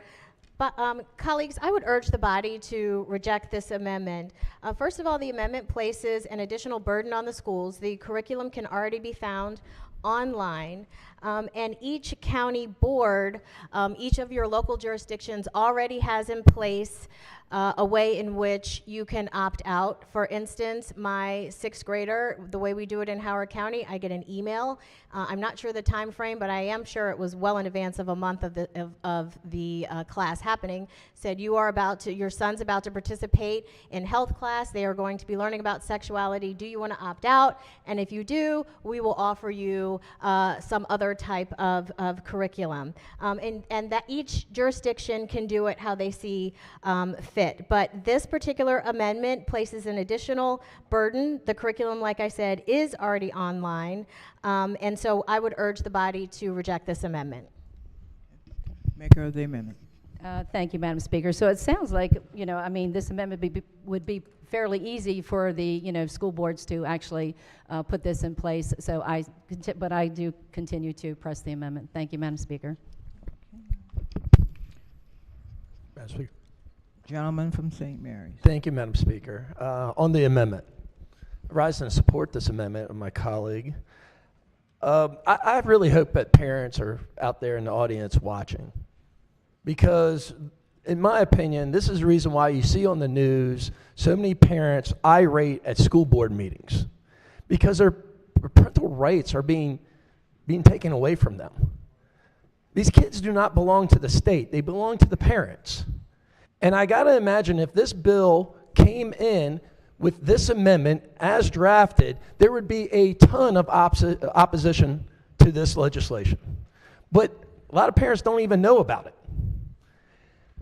But, colleagues, I would urge the body to reject this amendment. First of all, the amendment places an additional burden on the schools. The curriculum can already be found online, and each county board, each of your local jurisdictions already has in place a way in which you can opt out. For instance, my 6th grader, the way we do it in Howard County, I get an email. I'm not sure the time frame, but I am sure it was well in advance of a month of the class happening. Said your son's about to participate in health class. They are going to be learning about sexuality. Do you want to opt out? And if you do, we will offer you some other particular type of curriculum. And that each jurisdiction can do it how they see fit. But this particular amendment places an additional burden. The curriculum, like I said, is already online. And so I would urge the body to reject this amendment. Maker of the amendment. Thank you, Madam Speaker. So it sounds like, I mean, this amendment would be fairly easy for the, school boards to actually put this in place. So but I do continue to press the amendment. Thank you, Madam Speaker. Madam Speaker. Gentleman from St. Mary's. Thank you, Madam Speaker. On the amendment, I rise and support this amendment of my colleague. I really hope that parents are out there in the audience watching, because in my opinion, this is the reason why you see on the news so many parents irate at school board meetings, because their parental rights are being taken away from them. These kids do not belong to the state, they belong to the parents. And I gotta imagine if this bill came in with this amendment as drafted, there would be a ton of opposition to this legislation. But a lot of parents don't even know about it.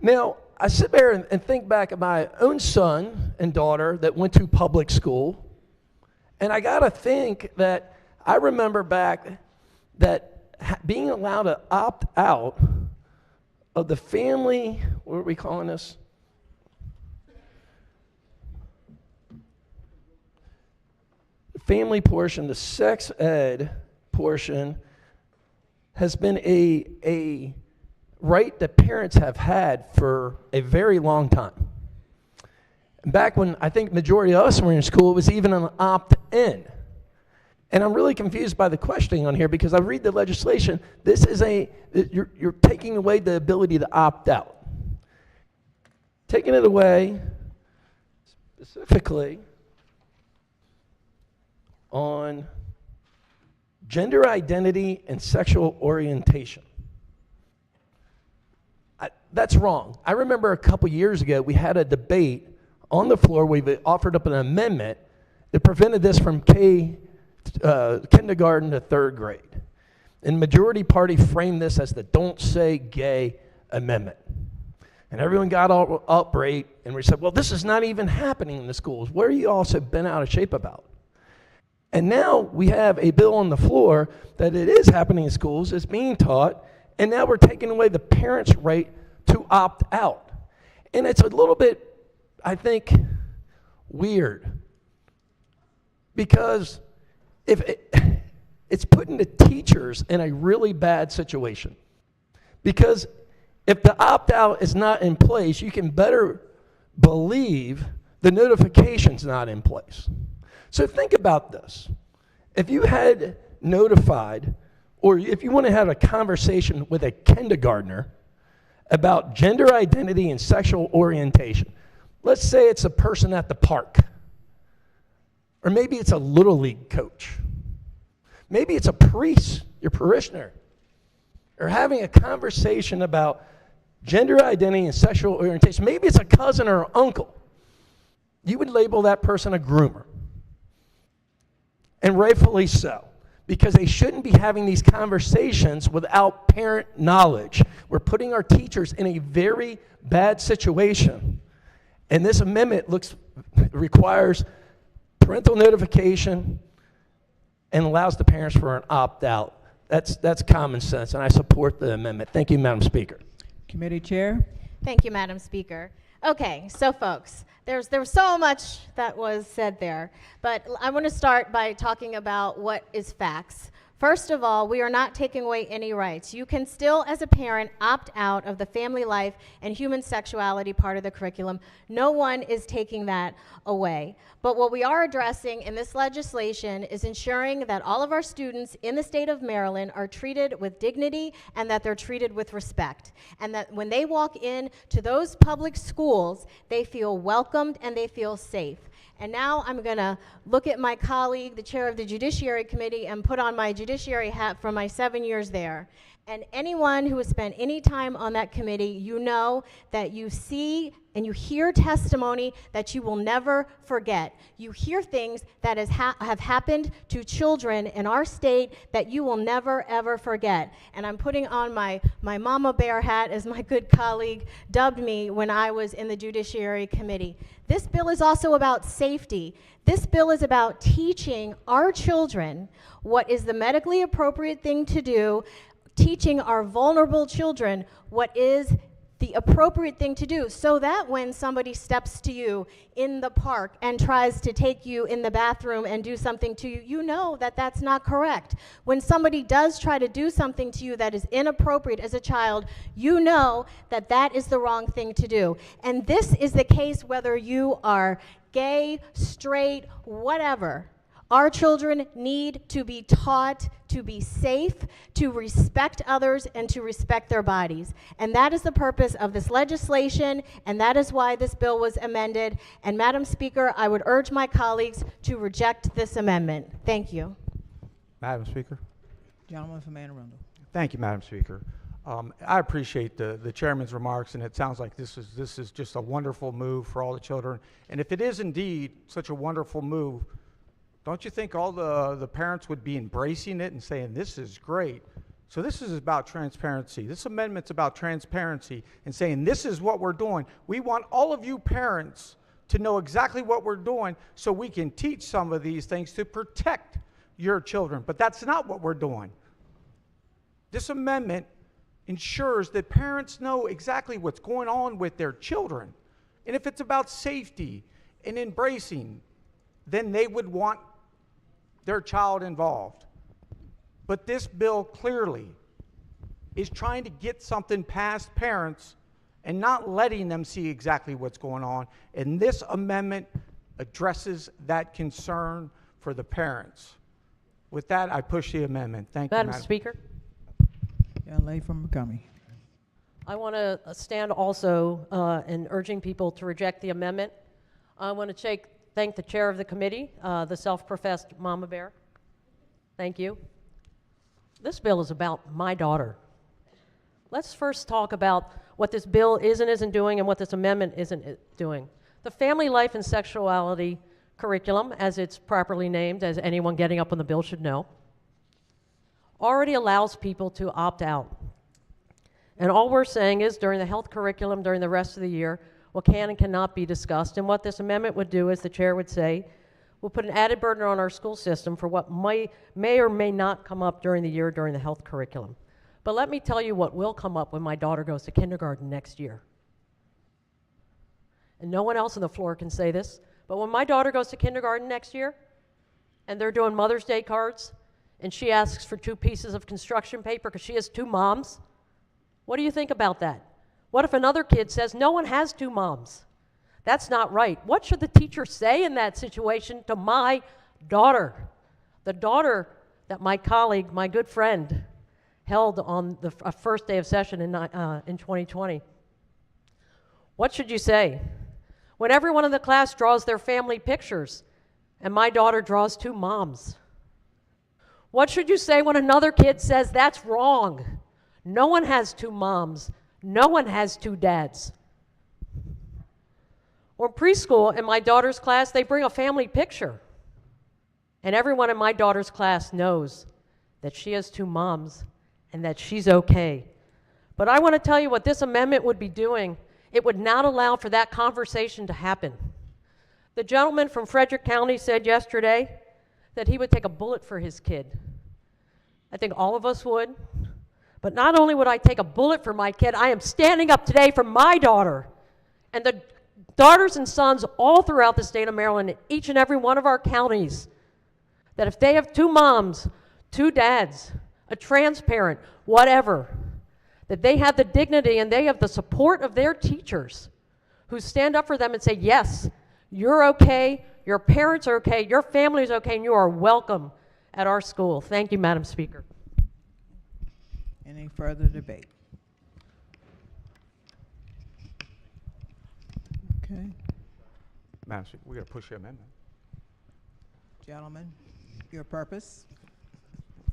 Now, I sit there and think back of my own son and daughter that went to public school, and I gotta think that I remember back that being allowed to opt out of the family, what are we calling this? Family portion, the sex ed portion, has been a right that parents have had for a very long time. Back when I think majority of us were in school, it was even an opt-in. And I'm really confused by the questioning on here, because I read the legislation. This is you're taking away the ability to opt out. Taking it away specifically on gender identity and sexual orientation. That's wrong. I remember a couple years ago, we had a debate on the floor. We offered up an amendment that prevented this from kindergarten to third grade. And majority party framed this as the Don't Say Gay amendment. And everyone got all upright, and we said, well, this is not even happening in the schools. What are you all so bent out of shape about? And now we have a bill on the floor that it is happening in schools, it's being taught, and now we're taking away the parents' right to opt out. And it's a little bit, I think, weird, because it's putting the teachers in a really bad situation. Because if the opt-out is not in place, you can better believe the notification's not in place. So think about this. If you had notified, or if you want to have a conversation with a kindergartner about gender identity and sexual orientation, let's say it's a person at the park, or maybe it's a little league coach, maybe it's a priest, your parishioner, or having a conversation about gender identity and sexual orientation, maybe it's a cousin or uncle, you would label that person a groomer. And rightfully so, because they shouldn't be having these conversations without parent knowledge. We're putting our teachers in a very bad situation. And this amendment requires parental notification and allows the parents for an opt-out. That's common sense, and I support the amendment. Thank you, Madam Speaker. Committee Chair. Thank you, Madam Speaker. Okay, so folks, there was so much that was said there, but I want to start by talking about what is facts. First of all, we are not taking away any rights. You can still, as a parent, opt out of the family life and human sexuality part of the curriculum. No one is taking that away. But what we are addressing in this legislation is ensuring that all of our students in the state of Maryland are treated with dignity and that they're treated with respect. And that when they walk in to those public schools, they feel welcomed and they feel safe. And now I'm going to look at my colleague, the chair of the Judiciary Committee, and put on my judiciary hat from my 7 years there. And anyone who has spent any time on that committee, you know that you see and you hear testimony that you will never forget. You hear things that have happened to children in our state that you will never, ever forget. And I'm putting on my Mama Bear hat, as my good colleague dubbed me when I was in the Judiciary Committee. This bill is also about safety. This bill is about teaching our children what is the medically appropriate thing to do, teaching our vulnerable children what is the appropriate thing to do, so that when somebody steps to you in the park and tries to take you in the bathroom and do something to you, you know that that's not correct. When somebody does try to do something to you that is inappropriate as a child, you know that that is the wrong thing to do. And this is the case whether you are gay, straight, whatever. Our children need to be taught to be safe, to respect others, and to respect their bodies. And that is the purpose of this legislation, and that is why this bill was amended. And Madam Speaker, I would urge my colleagues to reject this amendment. Thank you. Madam Speaker. Gentleman from Anne Arundel. Thank you, Madam Speaker. I appreciate the chairman's remarks, and it sounds like this is just a wonderful move for all the children. And if it is indeed such a wonderful move, don't you think all the parents would be embracing it and saying, this is great? So this is about transparency. This amendment's about transparency and saying, this is what we're doing. We want all of you parents to know exactly what we're doing so we can teach some of these things to protect your children. But that's not what we're doing. This amendment ensures that parents know exactly what's going on with their children. And if it's about safety and embracing, then they would want their child involved. But this bill clearly is trying to get something past parents and not letting them see exactly what's going on. And this amendment addresses that concern for the parents. With that, I push the amendment. Thank you, Madam Speaker. Young lady from Montgomery. I want to stand also in urging people to reject the amendment. I want to thank the chair of the committee, the self-professed Mama Bear. Thank you. This bill is about my daughter. Let's first talk about what this bill is and isn't doing and what this amendment isn't doing. The Family Life and Sexuality curriculum, as it's properly named, as anyone getting up on the bill should know, already allows people to opt out. And all we're saying is during the health curriculum, during the rest of the year, what can and cannot be discussed. And what this amendment would do, as the chair would say, will put an added burden on our school system for what may or may not come up during the year during the health curriculum. But let me tell you what will come up when my daughter goes to kindergarten next year. And no one else on the floor can say this, but when my daughter goes to kindergarten next year, and they're doing Mother's Day cards, and she asks for 2 pieces of construction paper because she has 2 moms, what do you think about that? What if another kid says, no one has 2 moms? That's not right. What should the teacher say in that situation to my daughter? The daughter that my colleague, my good friend, held on the first day of session in 2020. What should you say? When everyone in the class draws their family pictures and my daughter draws 2 moms. What should you say when another kid says, that's wrong? No one has 2 moms. No one has 2 dads. Or preschool, in my daughter's class, they bring a family picture. And everyone in my daughter's class knows that she has 2 moms and that she's okay. But I want to tell you what this amendment would be doing. It would not allow for that conversation to happen. The gentleman from Frederick County said yesterday that he would take a bullet for his kid. I think all of us would. But not only would I take a bullet for my kid, I am standing up today for my daughter and the daughters and sons all throughout the state of Maryland, in each and every one of our counties, that if they have 2 moms, 2 dads, a trans parent, whatever, that they have the dignity and they have the support of their teachers who stand up for them and say, yes, you're okay, your parents are okay, your family is okay, and you are welcome at our school. Thank you, Madam Speaker. Any further debate? Okay. Madam Speaker, we got to push the amendment. Gentlemen, your purpose?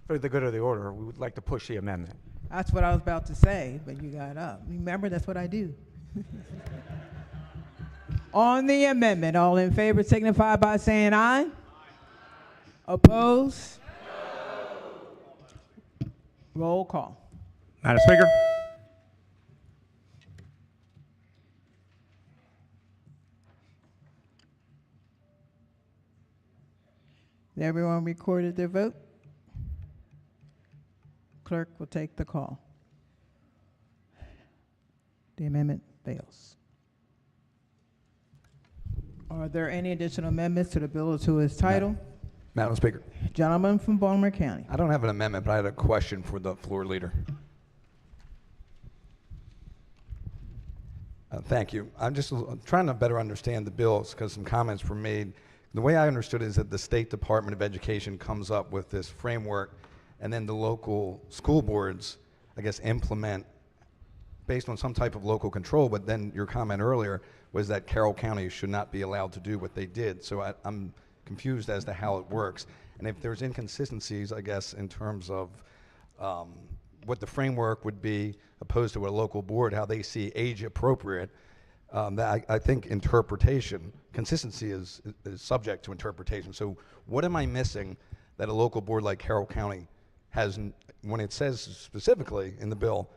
For the good of the order, we would like to push the amendment. That's what I was about to say, but you got up. Remember, that's what I do. On the amendment, all in favor signify by saying aye. Oppose? Roll call. Madam Speaker. Everyone recorded their vote? Clerk will take the call. The amendment fails. Are there any additional amendments to the bill or to its title? Madam Speaker, Gentleman from Baltimore County. I don't have an amendment, but I had a question for the floor leader. Thank you. I'm just trying to better understand the bills because some comments were made. The way I understood it is that the State Department of Education comes up with this framework, and then the local school boards, I guess, implement based on some type of local control. But then your comment earlier was that Carroll County should not be allowed to do what they did. So I'm confused as to how it works. And if there's inconsistencies, I guess, in terms of what the framework would be opposed to a local board, how they see age appropriate, that I think interpretation, consistency is subject to interpretation. So what am I missing that a local board like Carroll County has, when it says specifically in the bill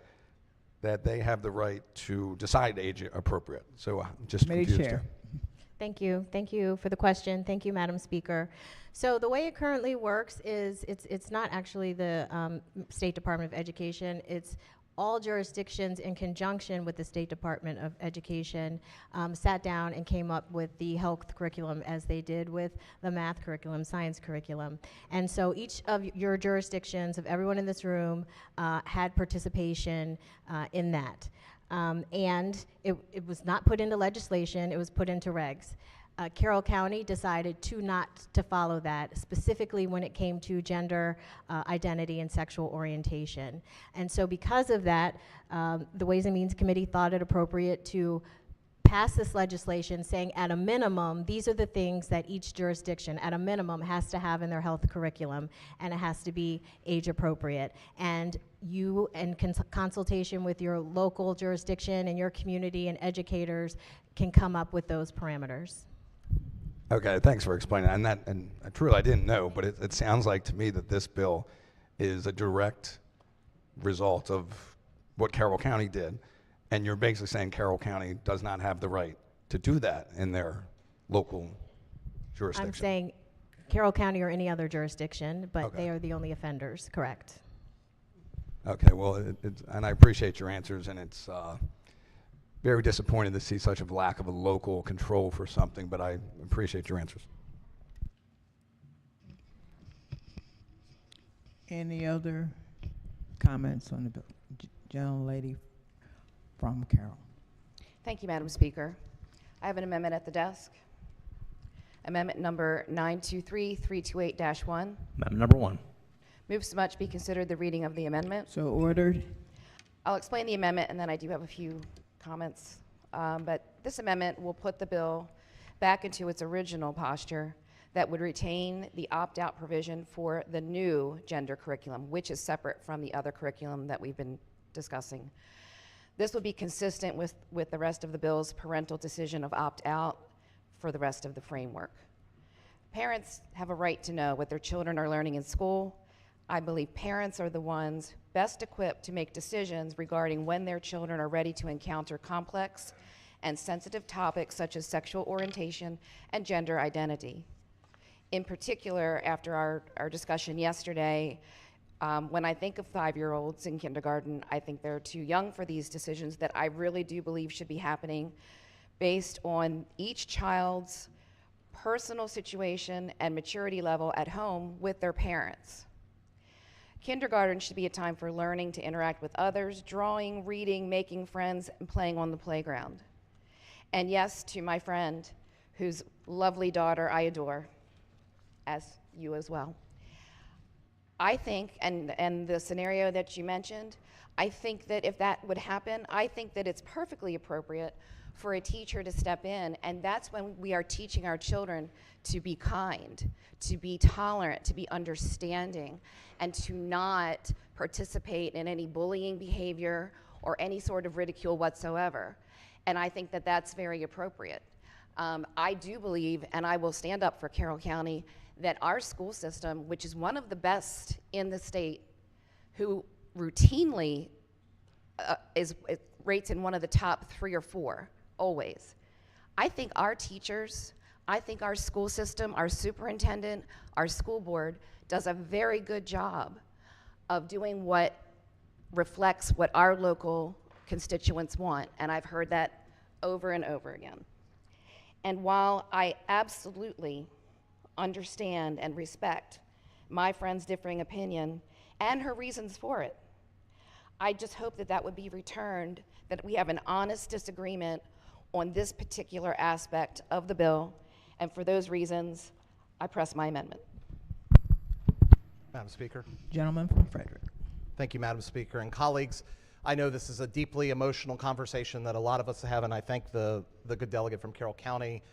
that they have the right to decide age appropriate? So I'm just Committee confused Chair. here. Thank you. Thank you for the question. Thank you, Madam Speaker. So the way it currently works is it's not actually the State Department of Education. It's all jurisdictions in conjunction with the State Department of Education sat down and came up with the health curriculum as they did with the math curriculum, science curriculum. And so each of your jurisdictions, of everyone in this room, had participation in that. And it was not put into legislation, it was put into regs. Carroll County decided not to follow that, specifically when it came to gender identity and sexual orientation. And so because of that, the Ways and Means Committee thought it appropriate to pass this legislation saying at a minimum, these are the things that each jurisdiction at a minimum has to have in their health curriculum, and it has to be age appropriate. And you, in consultation with your local jurisdiction and your community and educators, can come up with those parameters. Okay, thanks for explaining that. And truly, I didn't know, but it sounds like to me that this bill is a direct result of what Carroll County did. And you're basically saying Carroll County does not have the right to do that in their local jurisdiction. I'm saying Carroll County or any other jurisdiction, but Okay. they are the only offenders, correct? Okay, well, and I appreciate your answers, and it's very disappointing to see such a lack of a local control for something, but I appreciate your answers. Any other comments on the bill? Gentlelady from Carroll. Thank you, Madam Speaker. I have an amendment at the desk. Amendment number 923328-1. Amendment number 1. Moves so much be considered the reading of the amendment. So ordered. I'll explain the amendment, and then I do have a few comments. But this amendment will put the bill back into its original posture that would retain the opt-out provision for the new gender curriculum, which is separate from the other curriculum that we've been discussing. This would be consistent with the rest of the bill's parental decision of opt-out for the rest of the framework. Parents have a right to know what their children are learning in school. I believe parents are the ones best equipped to make decisions regarding when their children are ready to encounter complex and sensitive topics such as sexual orientation and gender identity. In particular, after our discussion yesterday, when I think of 5-year-olds in kindergarten, I think they're too young for these decisions that I really do believe should be happening based on each child's personal situation and maturity level at home with their parents. Kindergarten should be a time for learning to interact with others, drawing, reading, making friends, and playing on the playground. And yes, to my friend, whose lovely daughter I adore, as you as well. I think, and the scenario that you mentioned, I think that if that would happen, I think that it's perfectly appropriate for a teacher to step in, and that's when we are teaching our children to be kind, to be tolerant, to be understanding, and to not participate in any bullying behavior or any sort of ridicule whatsoever. And I think that that's very appropriate. I do believe, and I will stand up for Carroll County, that our school system, which is one of the best in the state, who routinely rates in one of the top 3 or 4, always. I think our teachers, I think our school system, our superintendent, our school board does a very good job of doing what reflects what our local constituents want, and I've heard that over and over again. And while I absolutely understand and respect my friend's differing opinion and her reasons for it, I just hope that that would be returned, that we have an honest disagreement on this particular aspect of the bill, and for those reasons, I press my amendment. Madam Speaker. Gentleman from Frederick. Thank you, Madam Speaker. And colleagues, I know this is a deeply emotional conversation that a lot of us have, and I thank the good delegate from Carroll County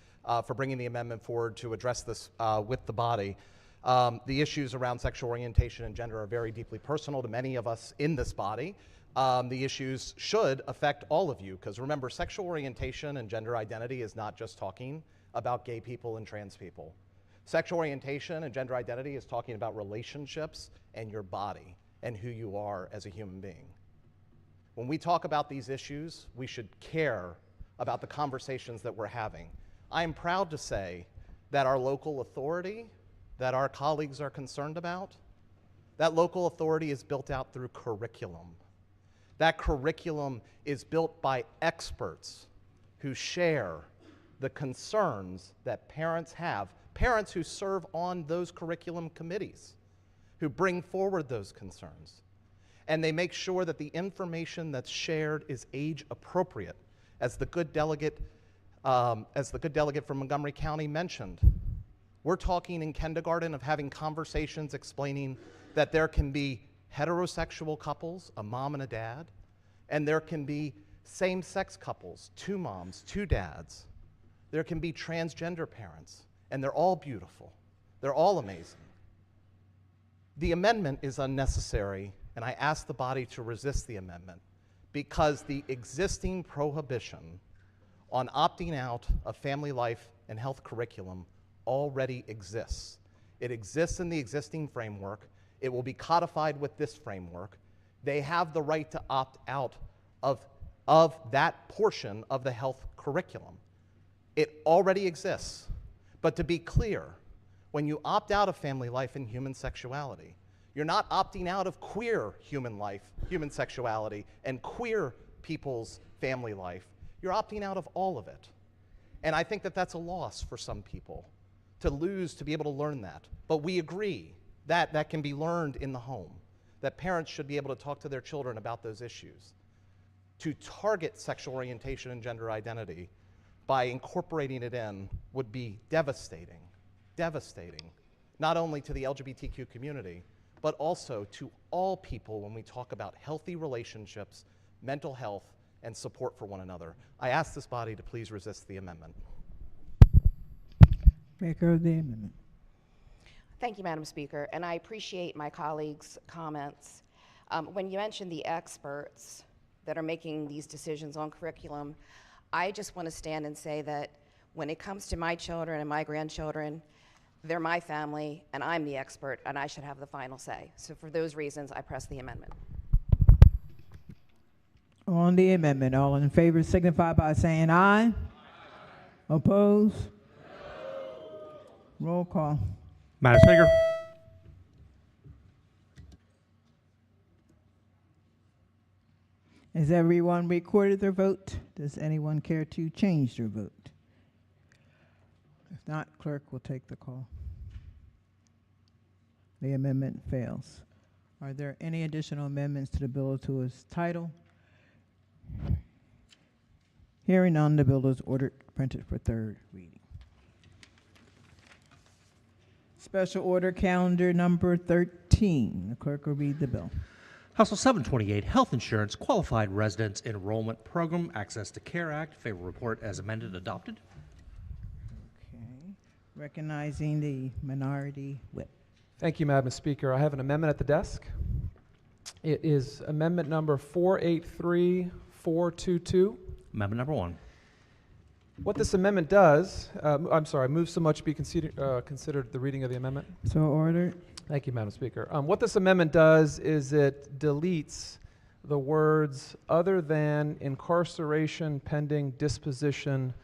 for bringing the amendment forward to address this with the body. The issues around sexual orientation and gender are very deeply personal to many of us in this body. The issues should affect all of you, because remember, sexual orientation and gender identity is not just talking about gay people and trans people. Sexual orientation and gender identity is talking about relationships and your body and who you are as a human being. When we talk about these issues, we should care about the conversations that we're having. I am proud to say that our local authority that our colleagues are concerned about, that local authority is built out through curriculum. That curriculum is built by experts who share the concerns that parents have, parents who serve on those curriculum committees, who bring forward those concerns. And they make sure that the information that's shared is age appropriate. As the good delegate from Montgomery County mentioned, we're talking in kindergarten of having conversations explaining that there can be heterosexual couples, a mom and a dad, and there can be same-sex couples, 2 moms, 2 dads. There can be transgender parents, and they're all beautiful. They're all amazing. The amendment is unnecessary, and I ask the body to resist the amendment because the existing prohibition on opting out of family life and health curriculum already exists. It exists in the existing framework. It will be codified with this framework. They have the right to opt out of that portion of the health curriculum. It already exists. But to be clear, when you opt out of family life and human sexuality, you're not opting out of queer human life, human sexuality, and queer people's family life. You're opting out of all of it. And I think that that's a loss for some people to lose, to be able to learn that. But we agree that that can be learned in the home, that parents should be able to talk to their children about those issues. To target sexual orientation and gender identity by incorporating it in would be devastating, devastating, not only to the LGBTQ community, but also to all people when we talk about healthy relationships, mental health, and support for one another. I ask this body to please resist the amendment. Maker of the amendment. Thank you, Madam Speaker, and I appreciate my colleagues' comments. When you mentioned the experts that are making these decisions on curriculum, I just want to stand and say that when it comes to my children and my grandchildren, they're my family, and I'm the expert, and I should have the final say. So for those reasons, I press the amendment. On the amendment, all in favor signify by saying aye. Oppose? Roll call. Madam Speaker. Has everyone recorded their vote? Does anyone care to change their vote? If not, clerk will take the call. The amendment fails. Are there any additional amendments to the bill to its title? Hearing none, the bill is ordered printed for third reading. Special order calendar number 13. The clerk will read the bill. House Bill 728, Health Insurance Qualified Residents Enrollment Program, Access to Care Act. Favorable report as amended, adopted. Okay. Recognizing the minority whip. Thank you, Madam Speaker. I have an amendment at the desk. It is amendment number 483422. Amendment number 1. What this amendment does, move so much be considered the reading of the amendment. So ordered. Thank you, Madam Speaker. What this amendment does is it deletes the words other than incarceration pending disposition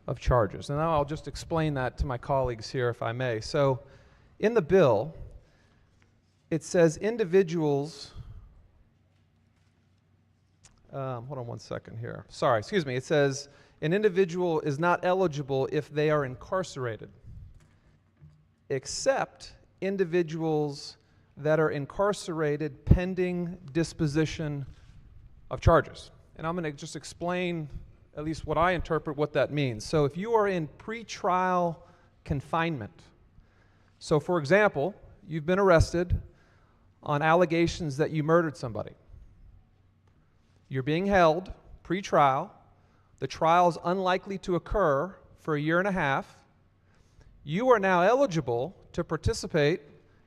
of charges. And now I'll just explain that to my colleagues here, if I may. So in the bill, it says individuals, hold on one second here. Sorry, excuse me. It says an individual is not eligible if they are incarcerated, except individuals that are incarcerated pending disposition of charges. And I'm going to just explain at least what I interpret what that means. So if you are in pretrial confinement, so for example, you've been arrested on allegations that you murdered somebody. You're being held pre-trial. The trial is unlikely to occur for a year and a half. You are now eligible to participate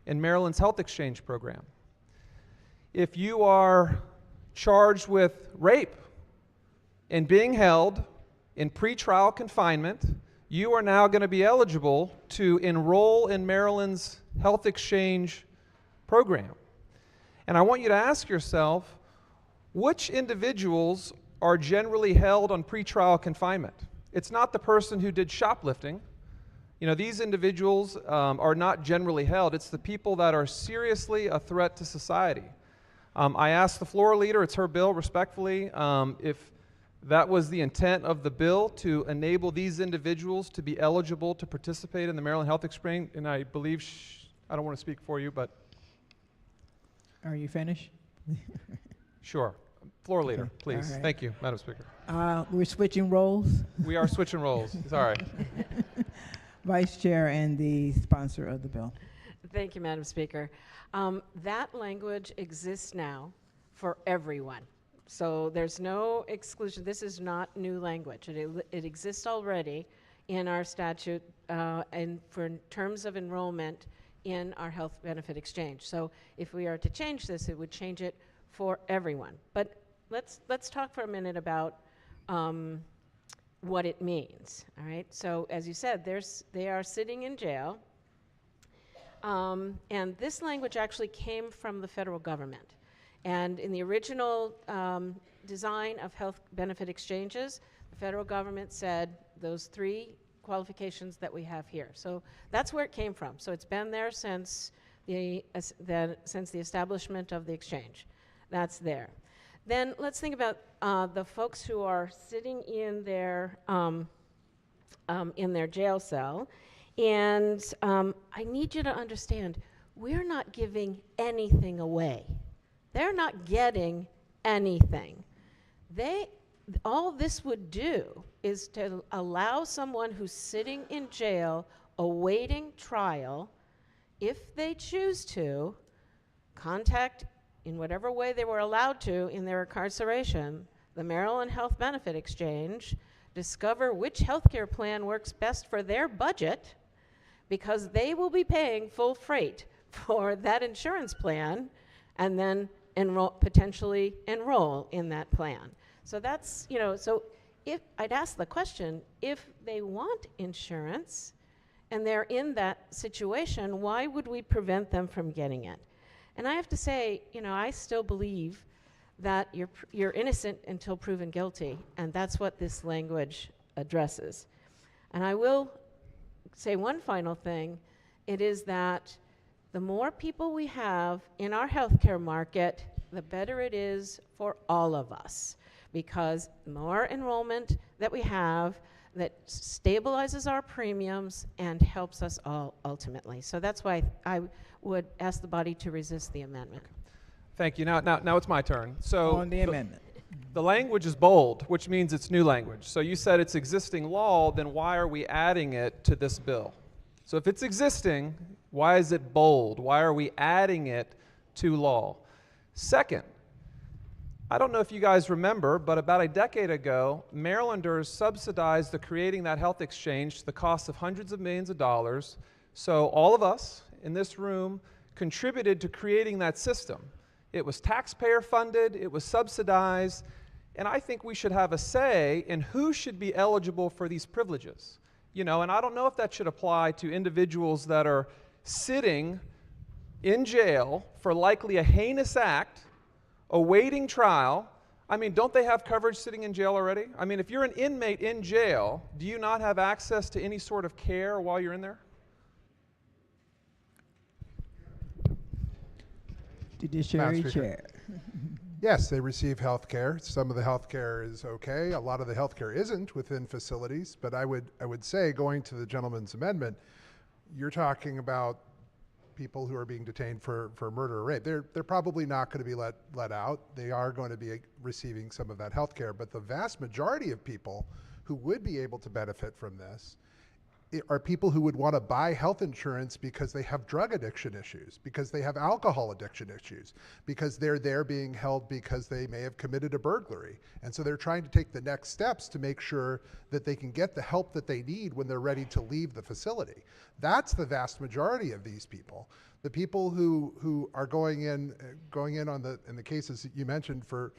in Maryland's Health Exchange program. If you are charged with rape and being held in pretrial confinement, you are now going to be eligible to enroll in Maryland's Health Exchange program. And I want you to ask yourself, which individuals are generally held on pretrial confinement? It's not the person who did shoplifting. You know, these individuals are not generally held. It's the people that are seriously a threat to society. I asked the floor leader, it's her bill, respectfully, if that was the intent of the bill, to enable these individuals to be eligible to participate in the Maryland Health Exchange, and I believe, I don't want to speak for you, but. Are you finished? Sure. Floor leader, Okay. please. All right. Thank you, Madam Speaker. We're switching roles. We are switching roles. Sorry. Vice Chair and the sponsor of the bill. Thank you, Madam Speaker. That language exists now for everyone. So there's no exclusion. This is not new language. It exists already in our statute and for terms of enrollment in our health benefit exchange. So if we are to change this, it would change it for everyone. But let's talk for a minute about what it means. All right. So as you said, they are sitting in jail, and this language actually came from the federal government. And in the original design of health benefit exchanges, the federal government said those 3 qualifications that we have here. So that's where it came from. So it's been there since the establishment of the exchange. That's there. Then let's think about the folks who are sitting in their jail cell. And I need you to understand, we're not giving anything away. They're not getting anything. All this would do is to allow someone who's sitting in jail awaiting trial, if they choose to, contact in whatever way they were allowed to in their incarceration, the Maryland Health Benefit Exchange, discover which healthcare plan works best for their budget, because they will be paying full freight for that insurance plan, and then potentially enroll in that plan. So that's, so if I'd ask the question, if they want insurance and they're in that situation, why would we prevent them from getting it? And I have to say, I still believe that you're innocent until proven guilty, and that's what this language addresses. And I will say one final thing. It is that the more people we have in our healthcare market, the better it is for all of us, because the more enrollment that we have, that stabilizes our premiums and helps us all ultimately. So that's why I would ask the body to resist the amendment. Thank you. Now it's my turn. So On the amendment. The language is bold, which means it's new language. So you said it's existing law, then why are we adding it to this bill? So if it's existing, why is it bold? Why are we adding it to law? Second, I don't know if you guys remember, but about a decade ago, Marylanders subsidized the creating that health exchange to the cost of hundreds of millions of dollars. So all of us in this room contributed to creating that system. It was taxpayer funded, it was subsidized, and I think we should have a say in who should be eligible for these privileges. You know, and I don't know if that should apply to individuals that are sitting in jail for likely a heinous act, awaiting trial. I mean, don't they have coverage sitting in jail already? I mean, if you're an inmate in jail, do you not have access to any sort of care while you're in there? Judiciary Madam Speaker. Chair. Yes, they receive health care. Some of the health care is okay. A lot of the health care isn't within facilities. But I would say, going to the gentleman's amendment, you're talking about people who are being detained for murder or rape. They're probably not going to be let out. They are going to be receiving some of that health care. But the vast majority of people who would be able to benefit from this are people who would want to buy health insurance because they have drug addiction issues, because they have alcohol addiction issues, because they're there being held because they may have committed a burglary. And so they're trying to take the next steps to make sure that they can get the help that they need when they're ready to leave the facility. That's the vast majority of these people. The people who are going in in the cases that you mentioned for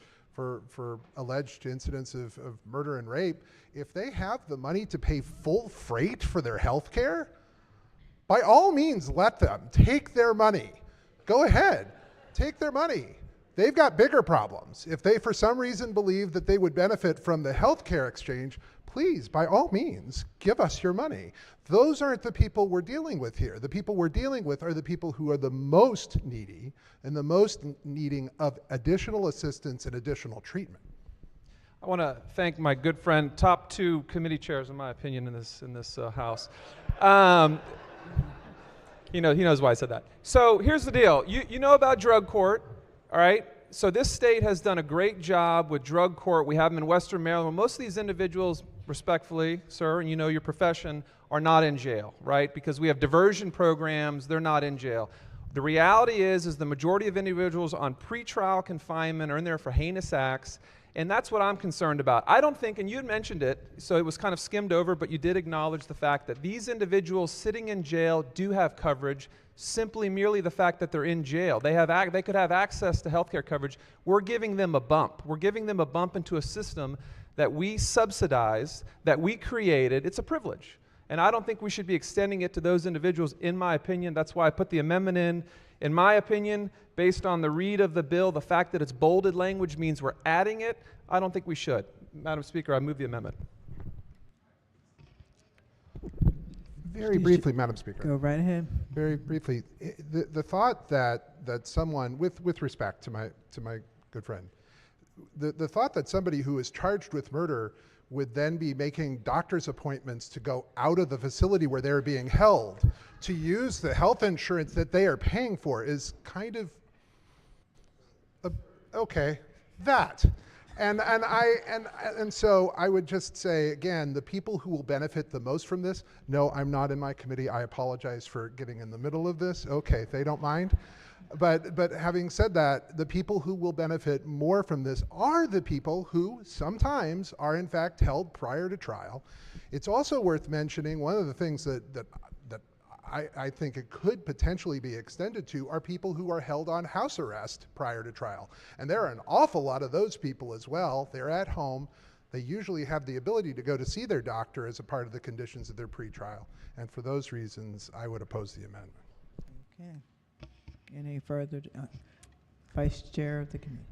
alleged incidents of murder and rape, if they have the money to pay full freight for their health care, by all means let them. Take their money. Go ahead. Take their money. They've got bigger problems. If they for some reason believe that they would benefit from the health care exchange, please, by all means, give us your money. Those aren't the people we're dealing with here. The people we're dealing with are the people who are the most needy and the most needing of additional assistance and additional treatment. I want to thank my good friend, top two committee chairs, in my opinion, in this House. He knows why I said that. So here's the deal. You know about drug court, all right? So this state has done a great job with drug court. We have them in Western Maryland. Most of these individuals, respectfully, sir, and you know your profession, are not in jail, right? Because we have diversion programs, they're not in jail. The reality is the majority of individuals on pretrial confinement are in there for heinous acts, and that's what I'm concerned about. I don't think, and you had mentioned it, so it was kind of skimmed over, but you did acknowledge the fact that these individuals sitting in jail do have coverage, simply merely the fact that they're in jail. They could have access to health care coverage. We're giving them a bump. We're giving them a bump into a system that we subsidized, that we created. It's a privilege. And I don't think we should be extending it to those individuals, in my opinion. That's why I put the amendment in. In my opinion, based on the read of the bill, the fact that it's bolded language means we're adding it. I don't think we should. Madam Speaker, I move the amendment. Very briefly, Madam Speaker. Go right ahead. Very briefly, the thought that someone, with respect to my good friend, the thought that somebody who is charged with murder would then be making doctor's appointments to go out of the facility where they're being held to use the health insurance that they are paying for is kind of okay. And so I would just say again, the people who will benefit the most from this. No, I'm not in my committee. I apologize for getting in the middle of this. Okay, if they don't mind. But having said that, the people who will benefit more from this are the people who sometimes are in fact held prior to trial. It's also worth mentioning one of the things that I think it could potentially be extended to are people who are held on house arrest prior to trial. And there are an awful lot of those people as well. They're at home. They usually have the ability to go to see their doctor as a part of the conditions of their pretrial. And for those reasons, I would oppose the amendment. Okay. Any further? Vice Chair of the committee.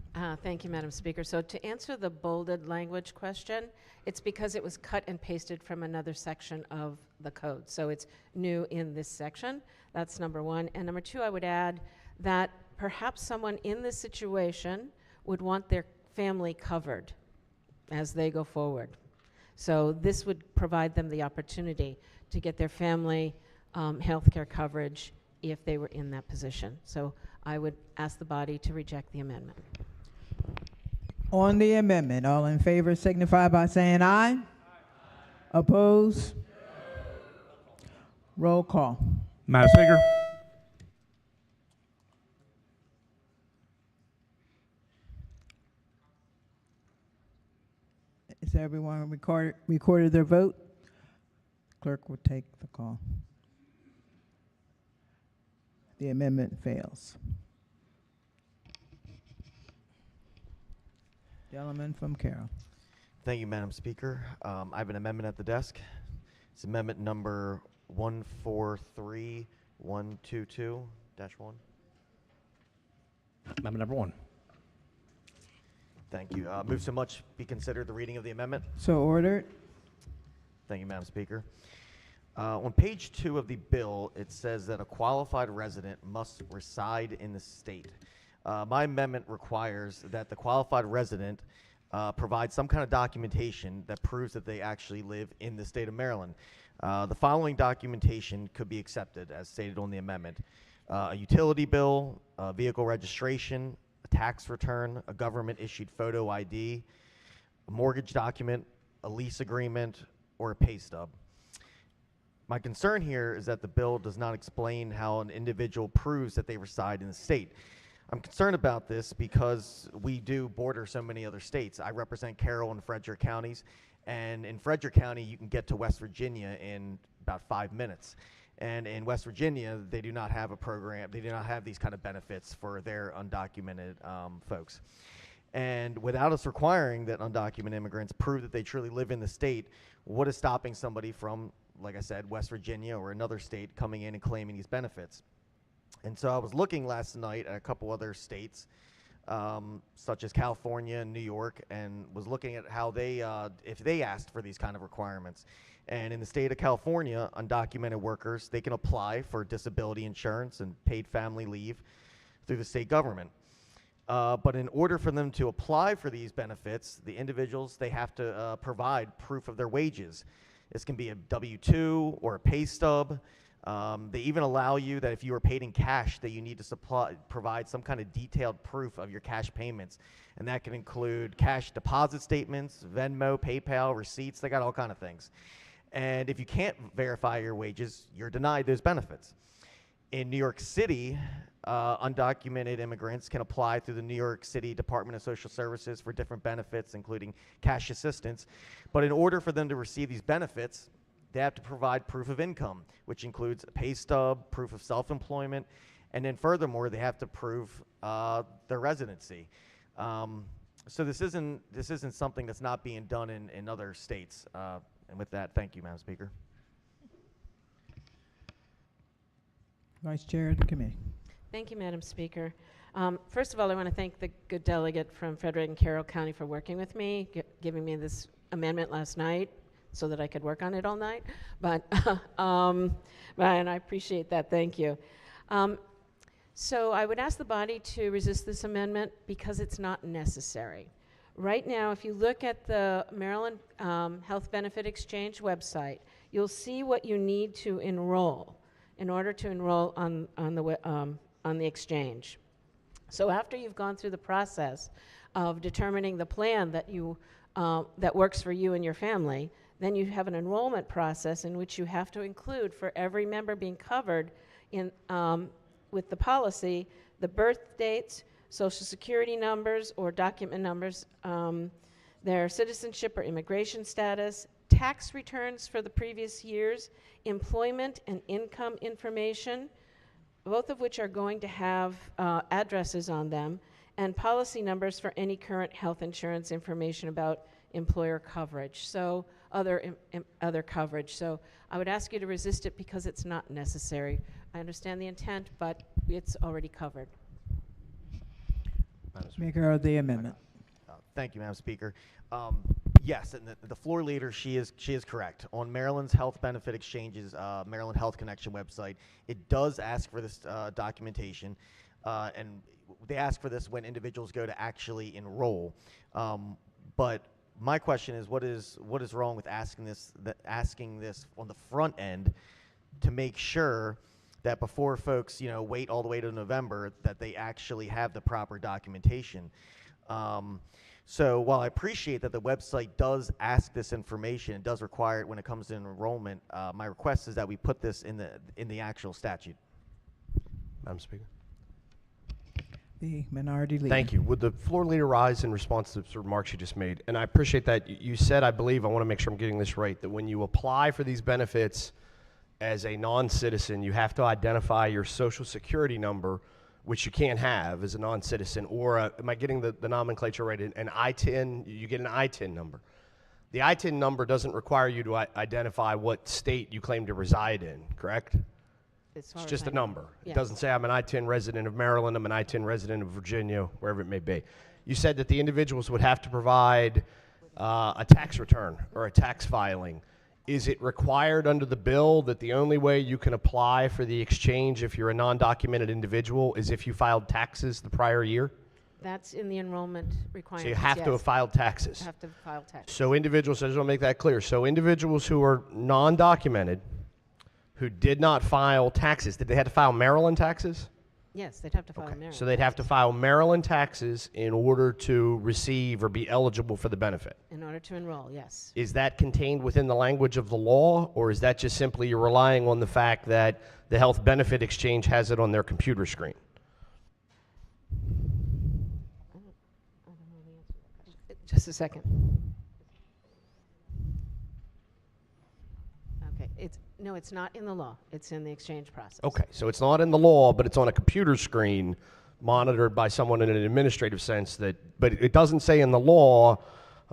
Thank you, Madam Speaker. So to answer the bolded language question, it's because it was cut and pasted from another section of the code. So it's new in this section. That's number one. And number two, I would add that perhaps someone in this situation would want their family covered as they go forward. So this would provide them the opportunity to get their family health care coverage if they were in that position. So I would ask the body to reject the amendment. On the amendment, all in favor signify by saying aye. Oppose? Roll call. Madam Speaker. Has everyone recorded their vote? Clerk will take the call. The amendment fails. Gentleman from Carroll. Thank you, Madam Speaker. I have an amendment at the desk. It's amendment number 143122-1. Amendment number 1. Thank you. Move so much be considered the reading of the amendment. So ordered. Thank you, Madam Speaker. On page 2 of the bill, it says that a qualified resident must reside in the state. My amendment requires that the qualified resident provide some kind of documentation that proves that they actually live in the state of Maryland. The following documentation could be accepted as stated on the amendment. A utility bill, a vehicle registration, a tax return, a government issued photo ID, a mortgage document, a lease agreement, or a pay stub. My concern here is that the bill does not explain how an individual proves that they reside in the state. I'm concerned about this because we do border so many other states. I represent Carroll and Frederick counties, and in Frederick County, you can get to West Virginia in about 5 minutes. And in West Virginia, they do not have a program, they do not have these kind of benefits for their undocumented folks. And without us requiring that undocumented immigrants prove that they truly live in the state, what is stopping somebody from, like I said, West Virginia or another state coming in and claiming these benefits? And so I was looking last night at a couple other states, such as California and New York, and was looking at how they, if they asked for these kind of requirements. And in the state of California, undocumented workers, they can apply for disability insurance and paid family leave through the state government. But in order for them to apply for these benefits, the individuals, they have to provide proof of their wages. This can be a W-2 or a pay stub. They even allow you that if you are paid in cash, that you need to provide some kind of detailed proof of your cash payments. And that can include cash deposit statements, Venmo, PayPal, receipts. They got all kind of things. And if you can't verify your wages, you're denied those benefits. In New York City, undocumented immigrants can apply through the New York City Department of Social Services for different benefits, including cash assistance. But in order for them to receive these benefits, they have to provide proof of income, which includes a pay stub, proof of self-employment, and then furthermore, they have to prove their residency. So this isn't something that's not being done in other states. And with that, thank you, Madam Speaker. Vice Chair of the committee. Thank you, Madam Speaker. First of all, I want to thank the good delegate from Frederick and Carroll County for working with me, giving me this amendment last night so that I could work on it all night. But and I appreciate that. Thank you. So I would ask the body to resist this amendment because it's not necessary. Right now, if you look at the Maryland Health Benefit Exchange website, you'll see what you need to enroll in order to enroll on the exchange. So after you've gone through the process of determining the plan that you that works for you and your family, then you have an enrollment process in which you have to include for every member being covered in with the policy the birth dates, social security numbers or document numbers, their citizenship or immigration status, tax returns for the previous years, employment and income information, both of which are going to have addresses on them, and policy numbers for any current health insurance information about employer coverage, so other coverage. So I would ask you to resist it because it's not necessary. I understand the intent, but it's already covered. Maker of the amendment. Thank you, Madam Speaker. Yes, and the floor leader, she is correct. On Maryland's Health Benefit Exchange's Maryland Health Connection website, it does ask for this documentation, and they ask for this when individuals go to actually enroll. But my question is, what is wrong with asking this on the front end to make sure that before folks, wait all the way to November, that they actually have the proper documentation? So while I appreciate that the website does ask this information, it does require it when it comes to enrollment, my request is that we put this in the actual statute. Madam Speaker. the minority leader. Thank you. Would the floor leader rise in response to the remarks you just made? And I appreciate that. You said, I believe, I want to make sure I'm getting this right, that when you apply for these benefits as a non-citizen, you have to identify your social security number, which you can't have as a non-citizen, or am I getting the nomenclature right? An ITIN, you get an ITIN number. The ITIN number doesn't require you to identify what state you claim to reside in, correct? It's just a number. Yes. It doesn't say I'm an I-10 resident of Maryland, I'm an I-10 resident of Virginia, wherever it may be. You said that the individuals would have to provide a tax return or a tax filing. Is it required under the bill that the only way you can apply for the exchange if you're a non-documented individual is if you filed taxes the prior year? That's in the enrollment requirement. So you have to have filed taxes. Have to file taxes. So individuals, I just want to make that clear. So individuals who are non-documented, who did not file taxes, did they have to file Maryland taxes? Yes, they'd have to file Maryland. So they'd have to file Maryland taxes in order to receive or be eligible for the benefit. In order to enroll, yes. Is that contained within the language of the law, or is that just simply you're relying on the fact that the Health Benefit Exchange has it on their computer screen? Just a second. Okay, no, it's not in the law. It's in the exchange process. Okay, so it's not in the law, but it's on a computer screen monitored by someone in an administrative sense but it doesn't say in the law,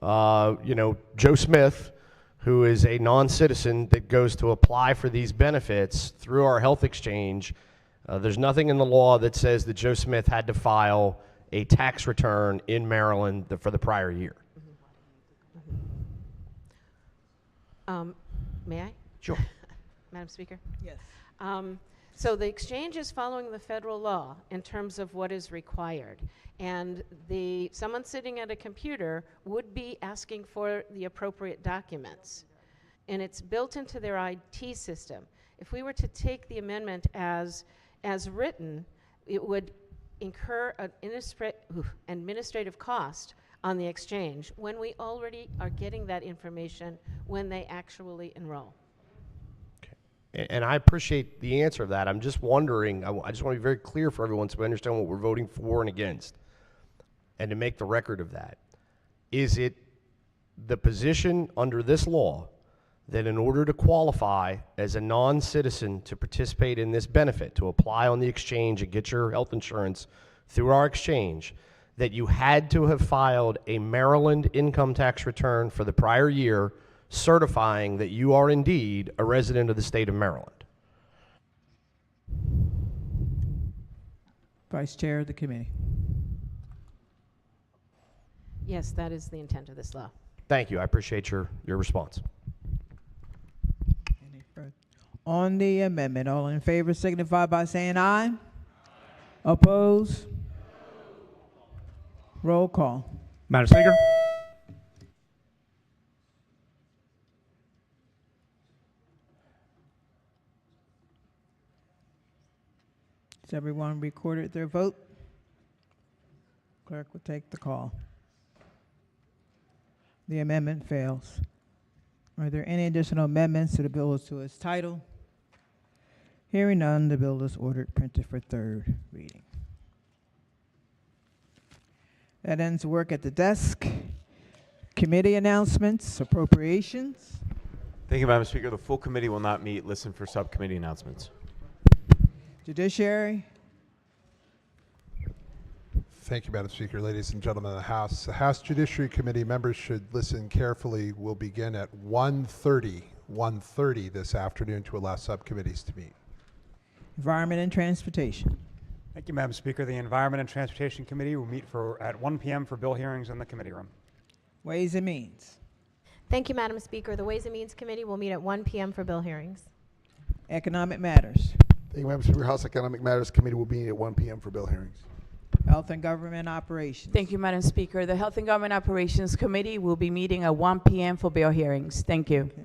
Joe Smith, who is a non-citizen that goes to apply for these benefits through our health exchange, there's nothing in the law that says that Joe Smith had to file a tax return in Maryland for the prior year. May I? Sure. Madam Speaker? Yes. So the exchange is following the federal law in terms of what is required. And someone sitting at a computer would be asking for the appropriate documents. And it's built into their IT system. If we were to take the amendment as written, it would incur an administrative cost on the exchange when we already are getting that information when they actually enroll. And I appreciate the answer of that. I'm just wondering, I just want to be very clear for everyone so we understand what we're voting for and against, and to make the record of that. Is it the position under this law that in order to qualify as a non-citizen to participate in this benefit, to apply on the exchange and get your health insurance through our exchange, that you had to have filed a Maryland income tax return for the prior year certifying that you are indeed a resident of the state of Maryland? Vice Chair of the committee. Yes, that is the intent of this law. Thank you. I appreciate your response. Any further? On the amendment, all in favor signify by saying aye. Oppose? Roll call. Madam Speaker? Has everyone recorded their vote? Clerk will take the call. The amendment fails. Are there any additional amendments to the bill as to its title? Hearing none, the bill is ordered printed for third reading. That ends work at the desk. Committee announcements, appropriations. Thank you, Madam Speaker. The full committee will not meet. Listen for subcommittee announcements. Judiciary. Thank you, Madam Speaker. Ladies and gentlemen of the House. The House Judiciary Committee members should listen carefully. We'll begin at 1:30 this afternoon to allow subcommittees to meet. Environment and Transportation. Thank you, Madam Speaker. The Environment and Transportation Committee will meet at 1 p.m. for bill hearings in the committee room. Ways and Means. Thank you, Madam Speaker. The Ways and Means Committee will meet at 1 p.m. for bill hearings. Economic Matters. Thank you, Madam Speaker. House Economic Matters Committee will meet at 1 p.m. for bill hearings. Health and Government Operations. Thank you, Madam Speaker. The Health and Government Operations Committee will be meeting at 1 p.m. for bill hearings. Thank you. Okay.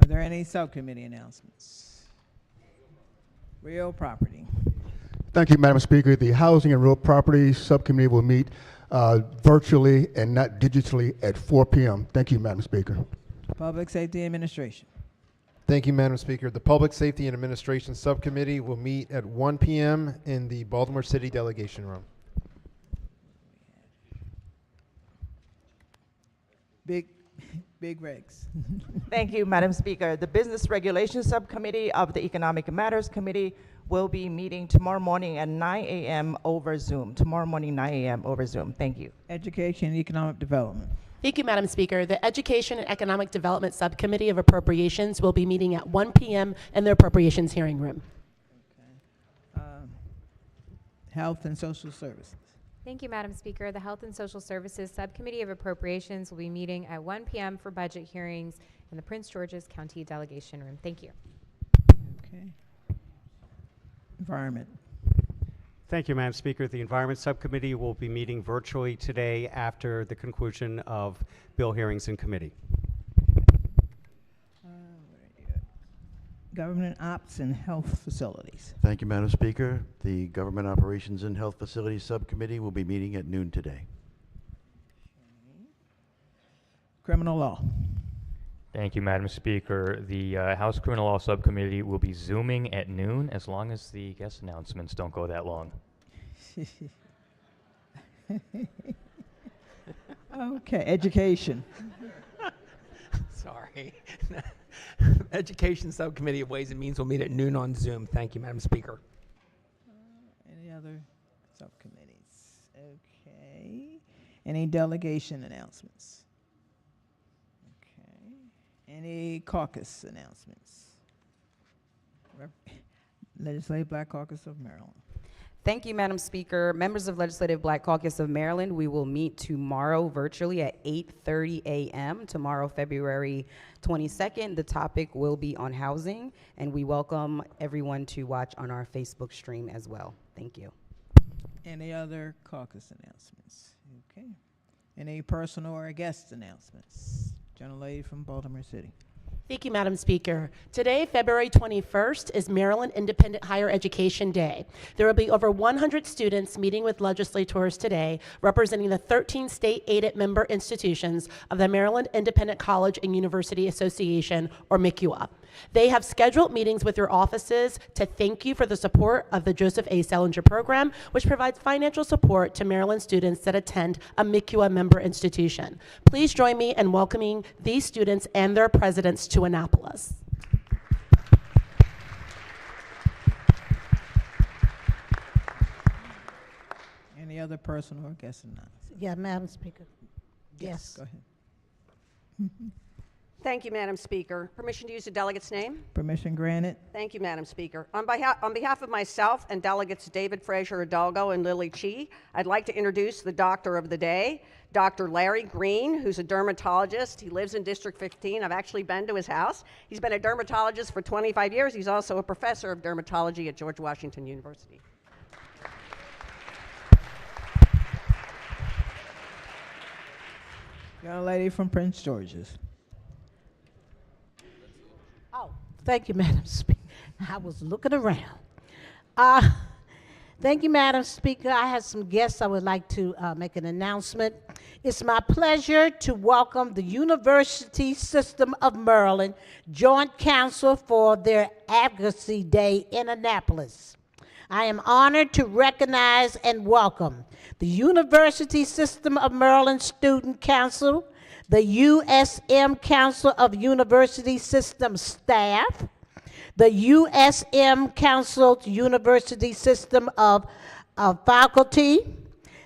Are there any subcommittee announcements? Real Property. Thank you, Madam Speaker. The Housing and Real Property Subcommittee will meet virtually and not digitally at 4 p.m. Thank you, Madam Speaker. Public Safety Administration. Thank you, Madam Speaker. The Public Safety and Administration Subcommittee will meet at 1 p.m. in the Baltimore City Delegation Room. Big, Big Regs. Thank you, Madam Speaker. The Business Regulations Subcommittee of the Economic Matters Committee will be meeting tomorrow morning at 9 a.m. over Zoom. Tomorrow morning, 9 a.m. over Zoom. Thank you. Education and Economic Development. Thank you, Madam Speaker. The Education and Economic Development Subcommittee of Appropriations will be meeting at 1 p.m. in the Appropriations hearing room. Health and Social Services. Thank you, Madam Speaker. The Health and Social Services Subcommittee of Appropriations will be meeting at 1 p.m. for budget hearings in the Prince George's County Delegation Room. Thank you. Okay. Environment. Thank you, Madam Speaker. The Environment Subcommittee will be meeting virtually today after the conclusion of bill hearings in committee. Government Ops and Health Facilities. Thank you, Madam Speaker. The Government Operations and Health Facilities Subcommittee will be meeting at noon today. Criminal Law. Thank you, Madam Speaker. The House Criminal Law Subcommittee will be Zooming at noon as long as the guest announcements don't go that long. Okay, Education. Sorry. Education Subcommittee of Ways and Means will meet at noon on Zoom. Thank you, Madam Speaker. Any other subcommittees? Okay. Any delegation announcements? Okay. Any caucus announcements? Legislative Black Caucus of Maryland. Thank you, Madam Speaker. Members of Legislative Black Caucus of Maryland, we will meet tomorrow virtually at 8:30 a.m. Tomorrow, February 22nd. The topic will be on housing, and we welcome everyone to watch on our Facebook stream as well. Thank you. Any other caucus announcements? Okay. Any personal or guest announcements? Gentlelady from Baltimore City. Thank you, Madam Speaker. Today, February 21st, is Maryland Independent Higher Education Day. There will be over 100 students meeting with legislators today, representing the 13 state-aided member institutions of the Maryland Independent College and University Association, or MICUA. They have scheduled meetings with your offices to thank you for the support of the Joseph A. Selinger program, which provides financial support to Maryland students that attend a MICUA member institution. Please join me in welcoming these students and their presidents to Annapolis. Any other personal or guest announcements? Yeah, Madam Speaker. Yes. Go ahead. Thank you, Madam Speaker. Permission to use the delegate's name? Permission granted. Thank you, Madam Speaker. On behalf of myself and delegates David Frazier Hidalgo and Lily Chi, I'd like to introduce the doctor of the day, Dr. Larry Green, who's a dermatologist. He lives in District 15. I've actually been to his house. He's been a dermatologist for 25 years. He's also a professor of dermatology at George Washington University. Young lady from Prince George's. Oh, thank you, Madam Speaker. I was looking around. Thank you, Madam Speaker. I have some guests I would like to make an announcement. It's my pleasure to welcome the University System of Maryland Joint Council for their Advocacy Day in Annapolis. I am honored to recognize and welcome the University System of Maryland Student Council, the USM Council of University System Staff, the USM Council University System of Faculty.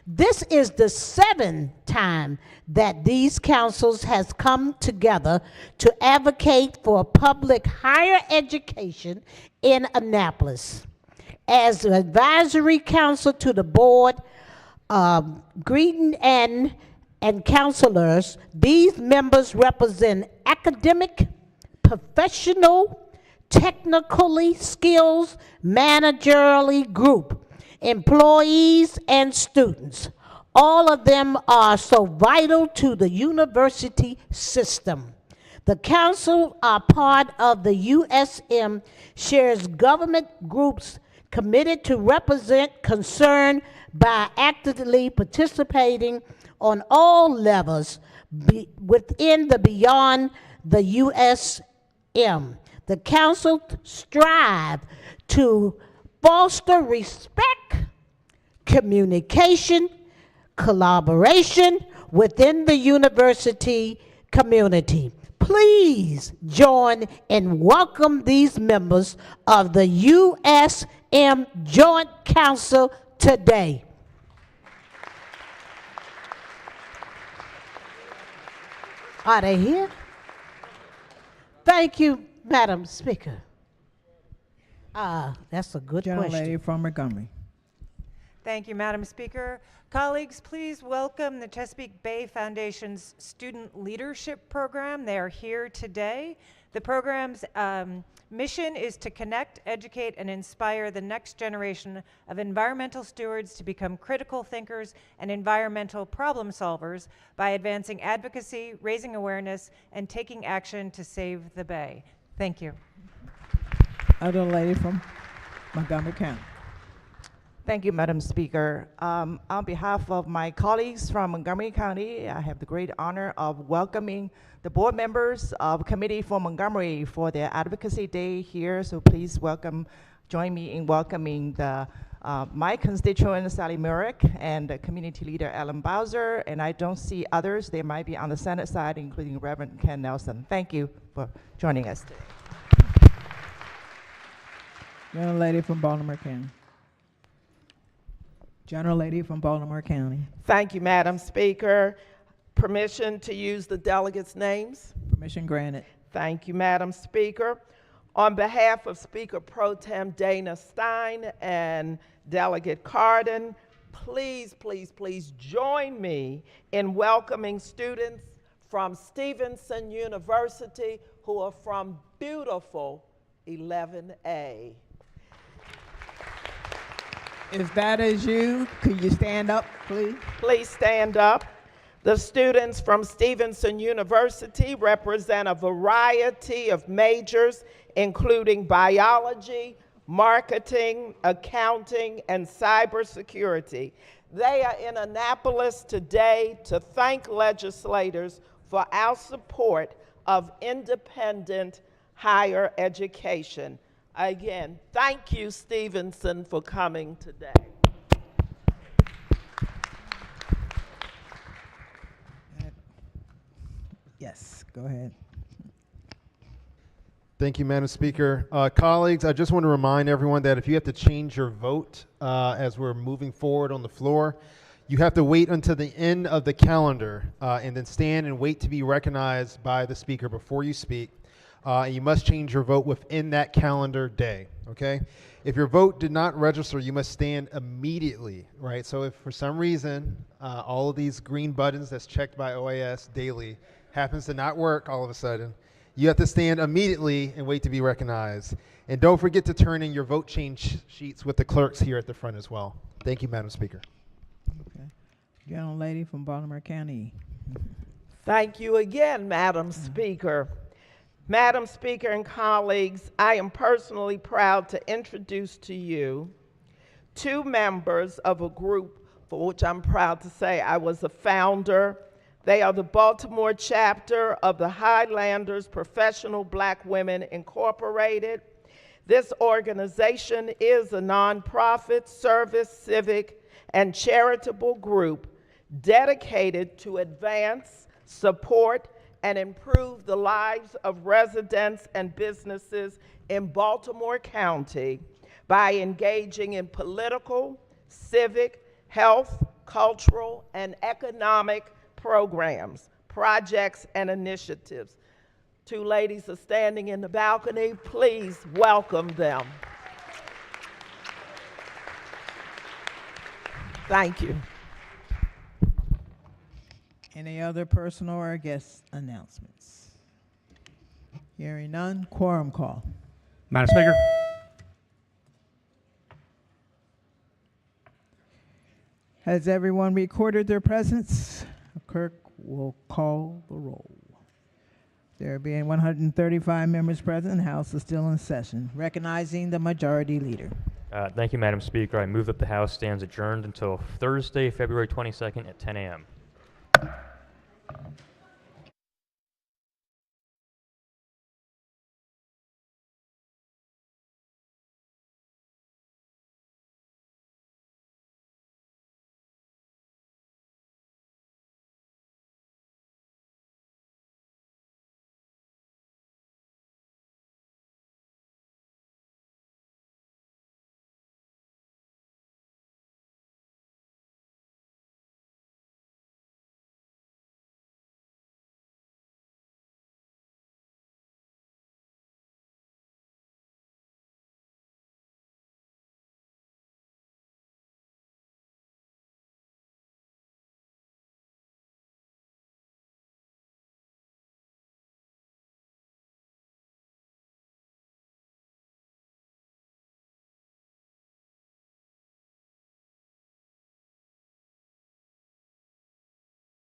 This is the 7th time that these councils has come together to advocate for public higher education in Annapolis. As an advisory council to the board, greeting and counselors, these members represent academic, professional, technically skills, managerially group, employees, and students. All of them are so vital to the university system. The council are part of the USM, shares government groups committed to represent concern by actively participating on all levels within the beyond the USM. The council strive to foster respect, communication, collaboration within the university community. Please join and welcome these members of the USM Joint Council today. Are they here? Thank you, Madam Speaker. That's a good Gentlelady question. from Montgomery. Thank you, Madam Speaker. Colleagues, please welcome the Chesapeake Bay Foundation's Student Leadership Program. They are here today. The program's mission is to connect, educate, and inspire the next generation of environmental stewards to become critical thinkers and environmental problem solvers by advancing advocacy, raising awareness, and taking action to save the Bay. Thank you. Other lady from Montgomery County. Thank you, Madam Speaker. On behalf of my colleagues from Montgomery County, I have the great honor of welcoming the board members of Committee for Montgomery for their Advocacy Day here. So please join me in welcoming my constituent, Sally Murick, and the community leader, Ellen Bowser. And I don't see others. They might be on the Senate side, including Reverend Ken Nelson. Thank you for joining us today. Gentlelady from Baltimore County. Gentlelady from Baltimore County. Thank you, Madam Speaker. Permission to use the delegates' names? Permission granted. Thank you, Madam Speaker. On behalf of Speaker Pro Tem Dana Stein and Delegate Cardin, please, please, please join me in welcoming students from Stevenson University who are from beautiful 11A. If that is you, could you stand up, please? Please stand up. The students from Stevenson University represent a variety of majors, including biology, marketing, accounting, and cybersecurity. They are in Annapolis today to thank legislators for our support of independent higher education. Again, thank you, Stevenson, for coming today. Yes, go ahead. Thank you, Madam Speaker. Colleagues, I just want to remind everyone that if you have to change your vote as we're moving forward on the floor, you have to wait until the end of the calendar and then stand and wait to be recognized by the speaker before you speak. And you must change your vote within that calendar day, okay? If your vote did not register, you must stand immediately, right? So if for some reason all of these green buttons that's checked by OAS daily happens to not work all of a sudden, you have to stand immediately and wait to be recognized. And don't forget to turn in your vote change sheets with the clerks here at the front as well. Thank you, Madam Speaker. Okay. Gentlelady from Baltimore County. Thank you again, Madam Speaker. Madam Speaker and colleagues, I am personally proud to introduce to you two members of a group for which I'm proud to say I was a founder. They are the Baltimore chapter of the Highlanders Professional Black Women Incorporated. This organization is a nonprofit, service, civic, and charitable group dedicated to advance, support, and improve the lives of residents and businesses in Baltimore County by engaging in political, civic, health, cultural, and economic programs, projects, and initiatives. Two ladies are standing in the balcony. Please welcome them. Thank you. Any other personal or guest announcements? Hearing none, quorum call. Madam Speaker. Has everyone recorded their presence? Clerk will call the roll. There being 135 members present, the House is still in session. Recognizing the majority leader. Thank you, Madam Speaker. I move that the House stands adjourned until Thursday, February 22nd at 10 a.m.